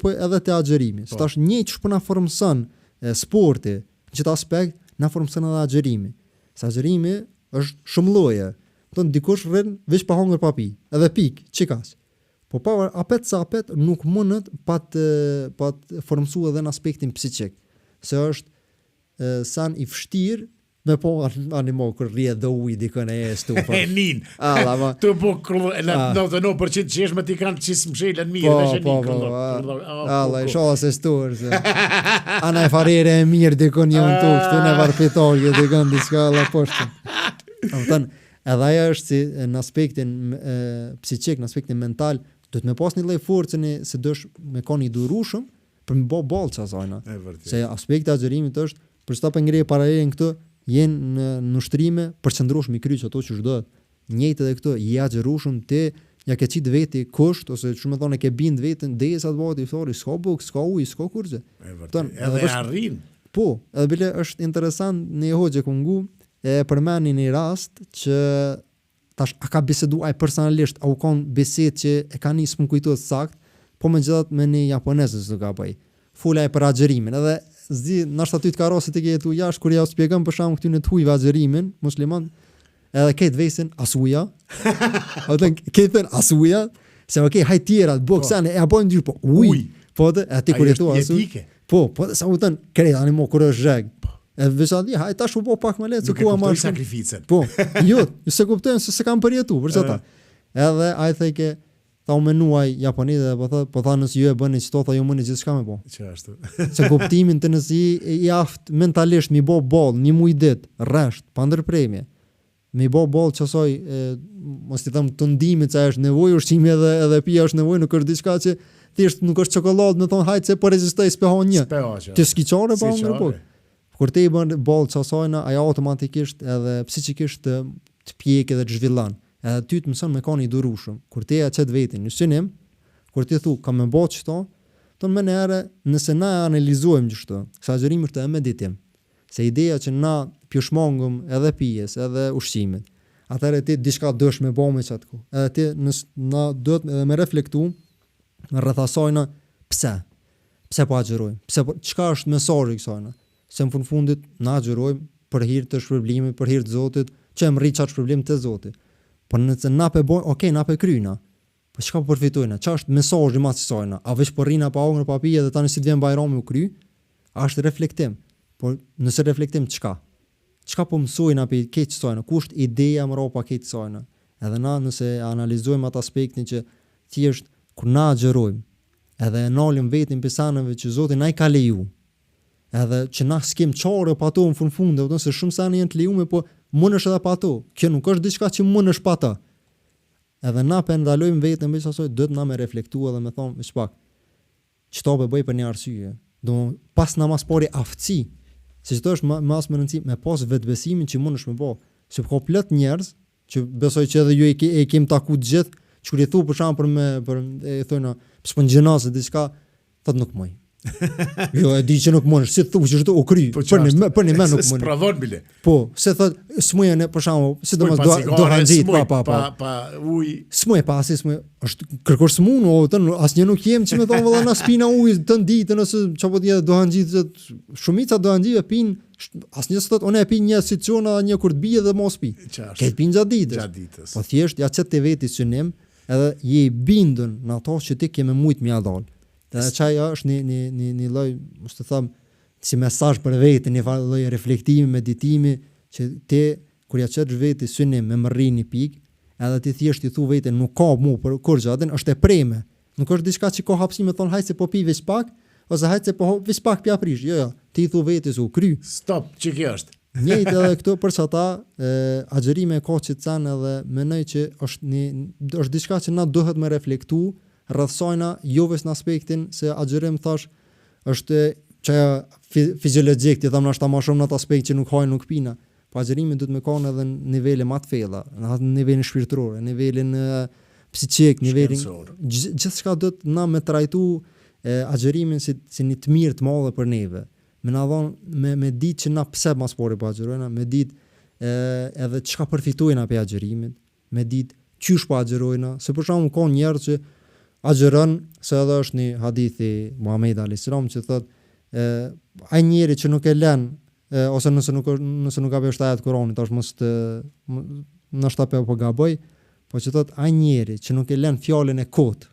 po edhe te agjerimi. Se tash njëjtë që po na formson sporti, në këtë aspekt na formson edhe agjerimi. Se agjerimi është shumë lloje. Don dikush rrin veç pa hongër pa pi, edhe pik, çikas. Po pa apet nuk mundet pa të formsu edhe në aspektin psikik. Se është san i vështirë me po animo kur rrie dhe uj dikën e stufa. E nin. Tu po 99% qesh me ti kanë qis mshelën mirë, veç e nin. Allah, i shoha se stur. Ana e farere e mirë dikën një unë tukë, tu në varpitorje dikën diska alla poshtë. Edhe aja është si në aspektin psikik, në aspektin mental, do të me pas një lloj forcën se dosh me kon i durushëm për me bo bolca zajna. Se aspekti agjerimit është, për sta për ngreje paralelin këtu, jenë në ushtrime përqëndrosh mi kryq ato që shdo. Njëjtë edhe këto, i agjerushëm ti, ja ke qitë veti kusht, ose që me thonë e ke bind vetën, dhe sa të bëhet i thori, s'ka buk, s'ka uj, s'ka kurze. Edhe arrin. Po, edhe bile është interesant në hoxhe kungu, e përmeni një rast që tash a ka bisedu aj personalisht, a u kon biset që e ka njës më kujtojt sakt, po me gjithat me një japonesës të ka bëj. Fula e për agjerimin, edhe zdi, nështë aty të karosit e ke jetu jash, kur ja u spjegam për shamë këty në të hujve agjerimin, musliman, edhe kejtë vesin asuja, kejtë asuja, se okej, haj tjera, boksane, e a bojnë dyrë, po uj, po dhe, e ti kur jetu asuj, po dhe sa u tënë, krejt animo, kur është zheg, e vëshat di, haj tash u po pak më letë, se ku a marë sakrificën. Po, jo, se kuptojnë, se kam përjetu, për që ta. Edhe ai theke ta u menuaj Japonit dhe po tha nëse ju e bëni çto tha ju mëni gjithçka me po. Çashtu. Se kuptimin të nëse i aft mentalisht mi bë boll një muj ditë, rresht, pa ndërpremje. Mi bë boll çasoj mos i them të ndimit se është nevojë ushqimi edhe pija është nevojë, nuk është diçka që thjesht nuk është çokoladë, më thon hajt se po rezistoj spehon një. Ti skiçore pa unë po. Kur ti bën boll çasojna, ajo automatikisht edhe psikikisht të pjekë dhe të zhvillan. Edhe ty të mëson me kanë i durueshëm. Kur ti ja çet vetin në synim, kur ti thu kam më bë çto, ton më herë nëse na analizojmë çto, eksagjerimi është e meditim. Se ideja që na pjushmongëm edhe pijes, edhe ushqimit. Atëherë ti diçka dosh me bëmë çatku. Edhe ti na duhet edhe me reflektu rreth asajna pse? Pse po agjerojmë? Çka është mesazhi i kësaj? Se në fundit na agjerojmë për hir të shpërblimit, për hir të Zotit, që më rrit çat shpërblim të Zotit. Po nëse na pe bojnë, okay, na pe kryna. Po çka po përfitojna? Ç'a është mesazhi më i kësaj? A veç po rrina pa hongër pa pije dhe tani si të vjen Bajrami u kry? A është reflektim? Po nëse reflektim çka? Çka po mësojnë apo keq sojnë? Ku është ideja më ropa keq sojnë? Edhe na nëse analizojmë atë aspektin që thjesht kur na agjerojmë, edhe e nalim vetin pesanëve që Zoti na i ka leju. Edhe që na skem çore pa to në fund, do të se shumë sa janë të lejuar, po mundesh edhe pa to. Kjo nuk është diçka që mundesh pa ta. Edhe na pe ndalojmë veten me çasoj, duhet na me reflektua dhe me thon më pak. Çto po bëj për një arsye. Do pas namaz pori aftësi. Se çdo është më as më rëndësi me pas vetbesimin që mundesh me bë. Se ka plot njerëz që besoj që edhe ju e kemi taku të gjithë, që kur i thu për shkak për e thonë s'po gjinase diçka, thot nuk moj. Jo, e di që nuk mundesh, si thu që çdo u kry. Për një më nuk mund. Sprovon bile. Po, se thot smujën për shkak, sidomos do hanxhit pa ujë. Smuj pasi smuj, është kërkosh smun, o thon asnjë nuk jem që më thon valla na spina ujë të ditën ose çapo dia do hanxhit, shumica do hanxhive pin asnjë thot unë e pi një sicona, një kur të bie dhe mos pi. Ke pin gjatë ditës. Po thjesht ja çet te veti synim, edhe je i bindur në ato që ti ke më shumë mja dal. Dhe çaj është një lloj, mos të them, si mesazh për veten, një lloj reflektimi, meditimi që ti kur ja çet veti synim me mrrini pikë, edhe ti thjesht i thu veten nuk ka mu për kur gjatën, është e preme. Nuk është diçka që ka hapësi me thon hajt se po pi veç pak, ose hajt se po veç pak pi aprish. Jo. Ti thu vetes u kry. Stop, ç'i kjo është. Njëjtë edhe këtu për çata, agjerimi e ka çicën edhe mendoj që është diçka që na duhet me reflektu rreth sajna, jo vetëm në aspektin se agjerim thash është çaja fiziologjik, ti tham është më shumë në atë aspekt që nuk hajnë nuk pina. Po agjerimi duhet me kanë edhe në nivele më të thella, në nivelin shpirtëror, në nivelin psiqik, nivelin gjithçka do të na me trajtu agjerimin si një të mirë të madhe për neve. Me na dhon me ditë që na pse mas pori po agjerojna, me ditë edhe çka përfitojna pe agjerimit, me ditë çysh po agjerojna, se për shkakun ka njerëz që agjeron, se edhe është një hadithi Muhamedi alayhis salam që thotë ai njeri që nuk e lën ose nëse nuk ka bërë ajet Kuranit, tash mos të ndoshta po gaboj, po që thotë ai njeri që nuk e lën fjalën e kot,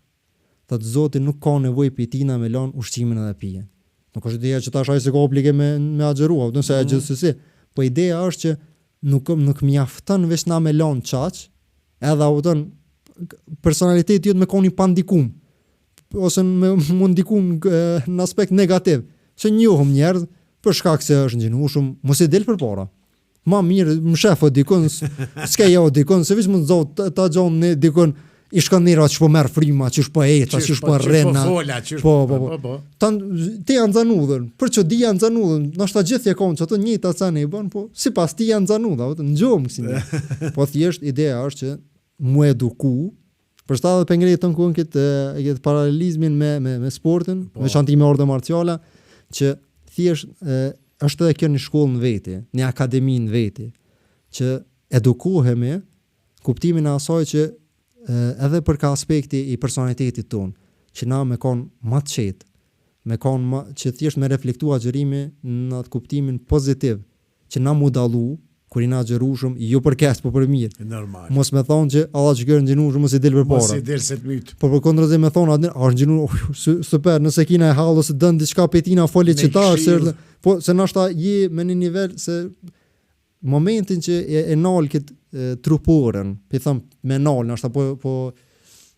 thotë Zoti nuk ka nevojë për tina me lën ushqimin edhe pijen. Nuk është ideja që tash ai se ka obligë me agjerua, nëse e gjithsesi, po ideja është që nuk mjafton veç na me lën çaq, edhe auton personaliteti jot me koni pandikum ose me mund ndikun në aspekt negativ. Se njohëm njerëz për shkak se është ngjinushëm, mos e del përpara. Ma mirë, më shefo dikon, s'ke jo dikon, se veç mund zot ta gjon ne dikon i shkanira që po merr frima, që po eça, që po rrena. Po. Tan ti janë zanudhën, për çu di janë zanudhën, ndoshta gjithë e kanë çato njëjta çanë i bën, po sipas ti janë zanudha, ngjom si ne. Po thjesht ideja është që mu eduku, për shtatë dhe pengrit të në këtë paralelizmin me sportin, me shantime orde marciala, që thjesht është edhe kjo një shkollë në veti, një akademi në veti, që edukohemi kuptimin e asaj që edhe për ka aspekti i personalitetit tonë, që na me konë më të qetë, me konë që thjesht me reflektu agjerimi në atë kuptimin pozitiv, që na mu dalu, kur i na agjerushëm, jo për kes, po për mirë. Normal. Mos me thonë që Allah që kërë në gjenushëm, mos i del për para. Mos i del se të mytë. Po për kontrazi me thonë, a në gjenushëm, super, nëse kina e halë, ose dënë diçka petina foli që ta, po se nashta je me një nivel se momentin që e nal këtë truporën, i them me nal, nështë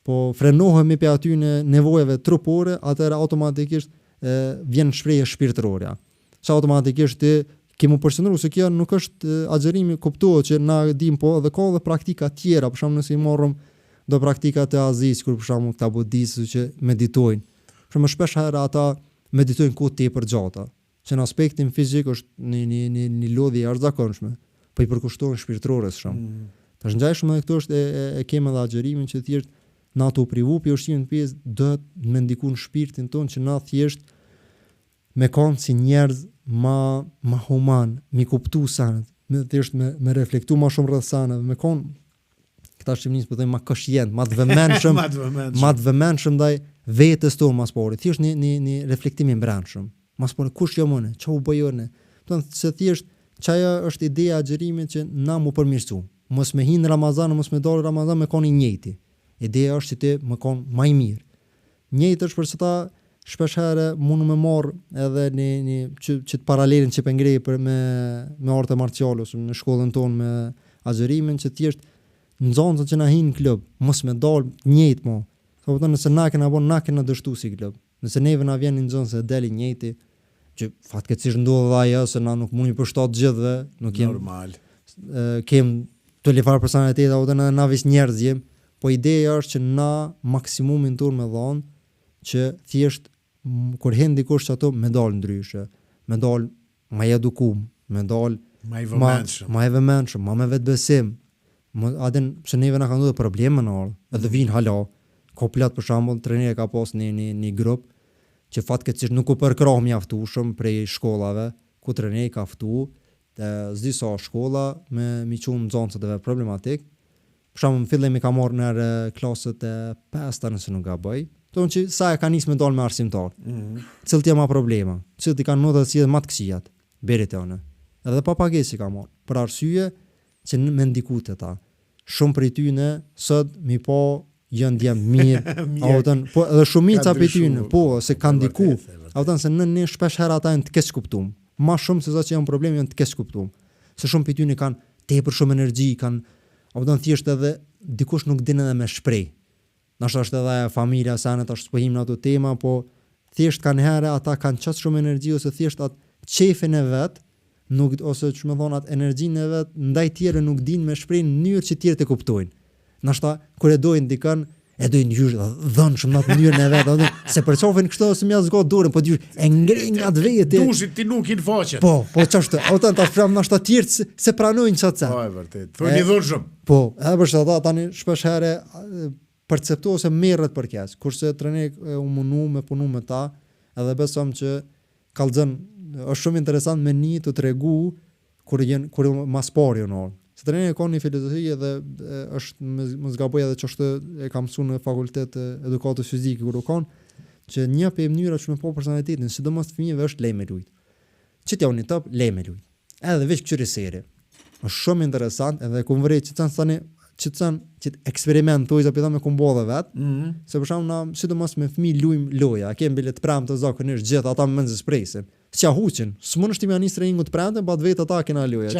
po frenohemi pe aty në nevojave trupore, atëherë automatikisht vjen shprehje shpirtërore. Sa automatikisht kemi përshëndruar se kjo nuk është agjerimi, kuptohet që na dim, po edhe ka edhe praktika tjera, për shembull nëse i marrim do praktika të Azis, kur për shembull këta budistë që meditojnë. Për më shpesh herë ata meditojnë kohë tepër gjata, që në aspektin fizik është një lodhje e jashtëzakonshme, po i përkushtohen shpirtërores shumë. Tash ngjajshëm edhe këtu është e kemi edhe agjerimin që thjesht na të privu për ushqimin të pjesë do të më ndikon shpirtin ton që na thjesht me kanë si njerëz ma human, mi kuptu sanët, me reflektu ma shumë rreth sanët, me kanë këta shqipnisë për të ma këshjent, ma të vëmenshëm ndaj vetës tonë mas pori, thjesht një reflektimi mbrenshëm, mas pori kush jo mëne, që u bëjone, se thjesht qaja është ideja agjerimit që na mu përmirësu, mos me hinë Ramazan, mos me dalë Ramazan me kanë i njëjti. Ideja është që ti më konë maj mirë. Njëjtë është përse ta shpesh herë mundu me marë edhe që të paralelin që pëngrej me arte marciale, ose në shkollën tonë me agjerimin, që thjesht nxënësat që na hinë në klub, mos me dalë njëjtë mo. Nëse na kena bon, na kena dështu si klub. Nëse neve na vjen një nxënës e deli njëjti, që fatkeqësisht ndodhe dhe ajo, se na nuk mundi përshtat gjithve, nuk kem të lifar personalitet, apo na vis njerëz jem. Po ideja është që na maksimumin tonë me dhanë, që thjesht kur hen dikush që ato me dalë ndryshe, me dalë ma edukum, me dalë ma i vëmendshëm, ma me vetbesim. Adin që neve na kanë ndodhur probleme në orë, edhe vinë hala, ka plot për shembull trajneri ka pas një grup që fatkeqësisht nuk u përkrah mjaftueshëm prej shkollave, ku trajneri ka ftu të disa shkolla me miqun nxënësat e problematik. Për shembull, fillim i ka marrë në klasët e 5 nëse nuk gaboj. Tonë që sa e ka nisë me dalë me arsimtar. Cilët janë ma problema, cilët i kanë notat si edhe ma të këqijat, berit e one. Edhe pa pagesi ka marrë, për arsye që me ndikut e ta. Shumë për i tyne, sot mi po janë djemë mirë, po edhe shumica për i tyne, po, se kanë ndiku, se në shpesh herë ata janë të keq kuptum. Ma shumë se sa që janë problemi janë të keq kuptum. Se shumë për i tyne kanë tepër shumë energji, kanë thjesht edhe dikush nuk din edhe me shprej. Nashta është edhe familja sana tash s'po him në ato tema, po thjesht kanë herë ata kanë çast shumë energji ose thjesht atë qefin e vet, nuk ose ç'më thon atë energjinë e vet ndaj tjerë nuk din me shprej në mënyrë që tjerët e kuptojnë. Nashta kur e dojnë dikën, e dojnë gjysh dhënshëm në atë mënyrën e vet, se përçofin kështu ose më zgjat dorën, po gjysh e ngrin atë vetë. Dushit ti nuk i faqet. Po ç'është, ata tash pram nashta tjerë se pranojnë çaca. Po, vërtet. Thonë dhunshëm. Po, edhe për shkak tani shpesh herë perceptohet se merret për kaq, kurse trajneri u mundu me punu me ta, edhe besom që kallxon është shumë interesant me një të tregu kur mas pari në orë. Se trajneri ka një filozofi edhe është më zgaboj edhe çështë e kam mësuar në fakultet edukatës fizike kur u kanë, që një prej mënyrave që më po personalitetin, sidomos fëmijëve është lej me lut. Që t'ja unë top lej me lut. Edhe veç këtyre seri. Është shumë interesant edhe ku vrej që tani që eksperimentoj sa me kumbodhe vet, se për shembull na sidomos me fëmijë luajm loja, kemi bile të premtë zakonisht gjithë ata më nxes presin. S'ja huqin, s'mundesh ti me anis trajningu të premte, pa vetë ata kena loja.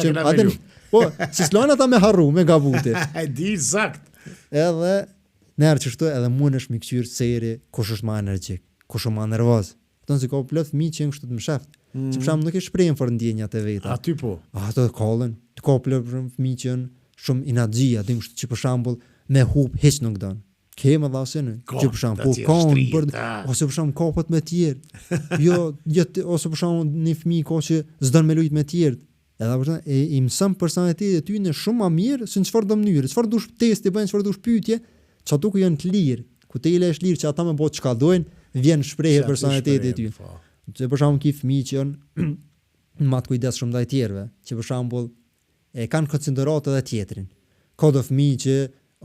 Po, si s'lojnë ata me harru, me gabuti. E di sakt. Edhe nëherë që shtu edhe mundesh me kthyer seri kush është më energjik, kush është më nervoz. Tonë si ka plot fëmijë që janë kështu të mshaft. Që për shembull nuk e shprehin for ndjenjat e veta. Aty po. Ato kollën, të ka plot fëmijë që shumë inaxhia, dim që për shembull me hub hiç nuk don. Kemë dha asnjë, që për shembull ose për shembull kopët me tjerë. Jo, ose për shembull një fëmijë ka që s'don me lujt me tjerë. Edhe për shembull i mëson personalitetin e tyre shumë më mirë se në çfarë do mënyrë, çfarë dush testi bën, çfarë dush pyetje, çatu ku janë të lirë, ku te ile është lirë që ata më bëj çka dojnë, vjen shprehje personaliteti i tyre. Se për shembull ki fëmijë që janë më të kujdesshëm ndaj tjerëve, që për shembull e kanë konsiderat edhe tjetrin. Ka do fëmijë që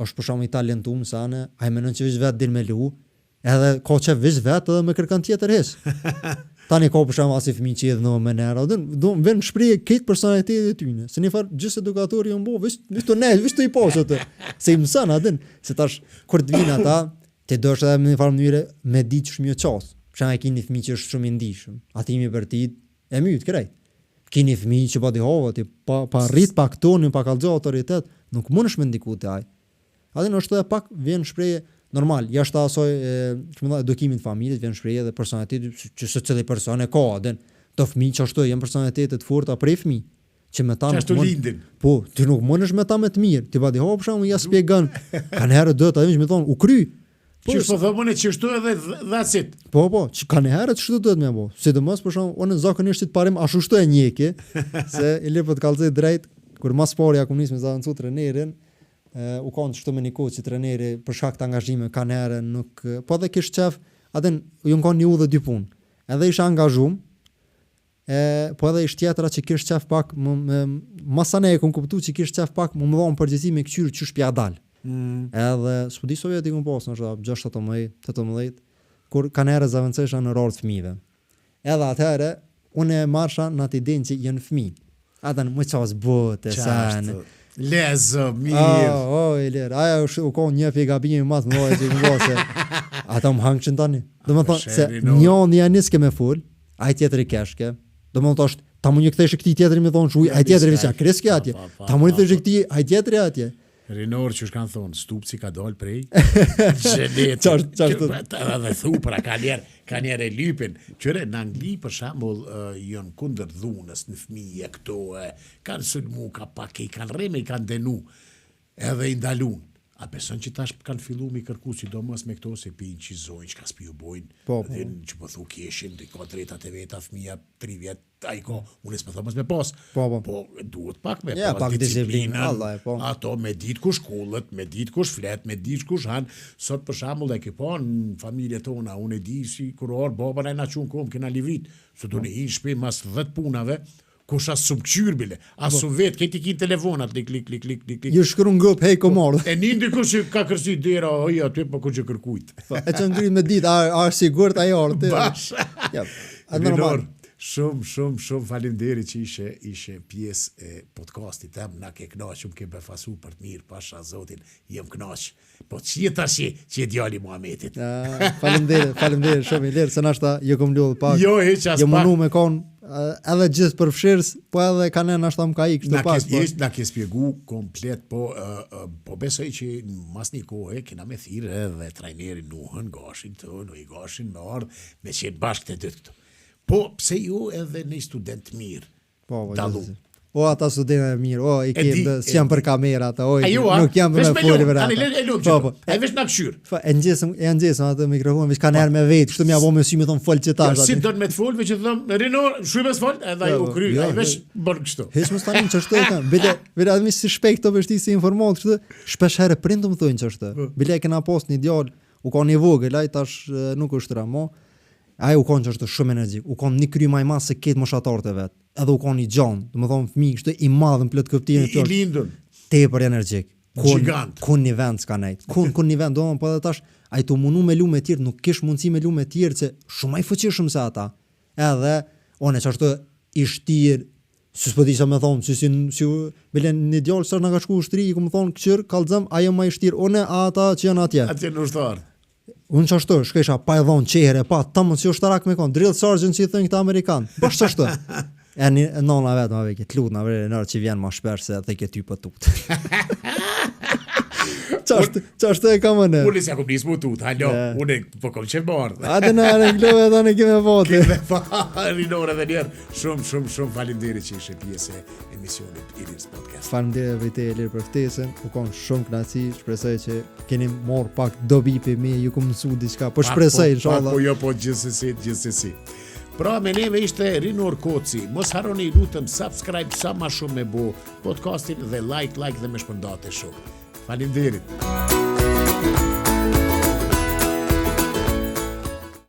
është për shembull i talentuar sana, ai mendon që vetë din me lu, edhe ka që vetë edhe me kërkan tjetër hiç. Tani ka për shembull as i fëmijë që edhe në mënyrë, do vën shprehje këtë personalitetin e tyre. Se një farë gjithë edukatori janë bëu, vetë të ne, vetë të i poshtë. Se i mëson atë, se tash kur të vinë ata, ti do të në një farë mënyrë me ditë shumë ços. Për shembull, keni një fëmijë që është shumë i ndihshëm. Aty mi vërtet e myt krejt. keni fëmijë që pa dihova, ti pa rrit pak tonin, pa kallxo autoritet, nuk mundesh me ndiku te ai. Atë është edhe pak vjen shprehje normal, jashtë asoj edukimit të familjes vjen shprehje edhe personaliteti që secili person e ka, të fëmijë që ashtu janë personalitete të forta prej fëmijë. Që me ta nuk lindin. Po, ti nuk mundesh me ta me të mirë. Ti pa dihova për shkakun ja shpjegon. Kanë herë do të më thon u kry. Që po thonë që ashtu edhe that's it. Po, që kanë herë ç'do duhet më bëu. Sidomos për shkakun unë zakonisht të parim ashtu shto e njeki, se i lë po të kallzoj drejt kur mas pari ja komunizmi zavancu trenerin, u kanë çto me Niko që treneri për shkak të angazhimit kanë herë nuk po dhe kish çaf, atë ju kanë një udhë dy punë. Edhe isha angazhuar. Po edhe ishte tjetra që kish qef pak masane e kom kuptu që kish qef pak më dhonë përgjithësi me këqyrë që shpja dal. Edhe s'po di sovjet i kom posë në 6-18 kur kanë herë zavëncesha në rorë të fëmive. Edhe atëherë unë e marsha në atë idenë që jenë fëmi. Atën më qas bote sanë. Lezë, mirë. I lirë. Aja u konë një pje gabimi mas më dojë që i më se ata më hangë tani. Dhe më thonë se njën janë niske me full, aj tjetëri keshke. Do më thosh, ta mu një këtheshe këti tjetëri me thonë shuj, aj tjetëri vëqa, kreske atje. Ta mu një këtheshe këti, aj tjetëri atje. Rinor që shkanë thonë, stupci ka dollë prej, gjenet, dhe thupra, ka njerë e lypin. Qëre, në Angli, për shambull, jënë kundër dhunës në fëmije këto, kanë sulmu, ka pak, i kanë reme, i kanë denu, edhe i ndalun. A beson që tash kanë fillu mi kërku sidomos me këto se pinë qizojnë, që ka s'pi u bojnë, dhe që po thu keshin, dhe ka drejtat e veta, fëmija 3 vjet, a i ko, unë s'me thomës me pas, po duhet pak me pas disiplinën, ato me ditë kush kullët, me ditë kush flet, me ditë kush hanë, sot për shambull dhe ki po në familje tona, unë e di si kur orë, baba na i na qunë kom, kena livrit, sot unë i shpe mas 10 punave, kush asë sum këqyr bile, asë sum vetë, këti ki telefonat, klik. Ju shkru në grupë, hej, komorë. E një kush që ka kërsi dera, oja, aty pa kush që kërkujt. E që ngrit me ditë, a sigurt ajo orë. Bash. Minor, shumë faleminderit që ishe pjesë e podcastit tem, na ke knaq, ke befasu për të mirë, pasha zotin, jem knaq. Po që je djali Muhametit. Faleminderit, shumë i lirë, se nashta jo kom lodhë pak. Jo, heq as pak. Jo mënu me konë, edhe gjithë përfshirës, po edhe kanë nashta më ka ikë kështu pas. Na ke spjegu komplet, po besoj që mas një kohë kena me thirë edhe trajnerin Nuhën, gashin të, në i gashin me ardhë, me qenë bashkë të dytë këtu. Po, pse ju edhe një student mirë, dalu. O, ata studentë mirë, i kemë, s'jam për kamera, ata, nuk jam për me foli për ata. E vesh në këshyrë. E nëgjesëm atë mikrofon, vesh kanë herë me vetë, kështu mja bo me sy me thonë folë që ta. Si do të me të folë, veç që të thonë, Rinor, shujmes folë, edhe u kry, e vesh bërë kështu. Hesh më stanin që është të bile adhemi si shpejt të vështi si informat, kështu, shpesh herë prindu më thujnë që është. Bile e kena post një djallë, u ka një vogël, ai tash nuk është ramo. Ai u konë që është shumë energjik, u konë një kry maj masë se ketë moshatarët e vetë, edhe u konë një gjanë, dhe më thonë fëmi, kështë i madhën plët këptinë I lindën. Tepër energjik. Gjigant. Kun një vend s'ka nejtë. Kun një vend, do më po edhe tash, a i të munu me lu me tjertë, nuk kish mundësi me lu me tjertë, se shumë a i fëqishëm se ata. Edhe, one që ashtu i shtirë, si s'po di sa me thonë, si bile një djallë sërë nga shku ushtri, i ku më thonë këqyrë, kalëzëm, ajo ma i shtirë, one ata që janë atje. Atje në ushtarë. Unë që ashtu, shkesha pa e dhonë qehere, pa të më si ushtarak me konë, drill sergeant që i thënë këta Amerikanë, bashkë që ashtu. E nëna vetë ma veke, të lutë në vrejë nërë që vjenë ma shperë se dhe ke ty për tutë. Që ashtu e kam në? Unë si akum nisë më tutë, halo, unë po kom që marë. Ate në glove edhe në kime vote. Rinor edhe njerë, shumë falimderit që ishe pjesë e emisionit Ilir's Podcast. Falimderit vejte Ilir për ftesën, u konë shumë knaci, shpresoj që keni morë pak dobi për me, ju kom mësu diçka, po shpresoj, inshallah. Po jo, po gjithsesi. Pra me neve ishte Rinor Koci, mos haroni lutëm subscribe sa ma shumë me bo podcastin dhe like dhe me shpëndate shumë. Faleminderit.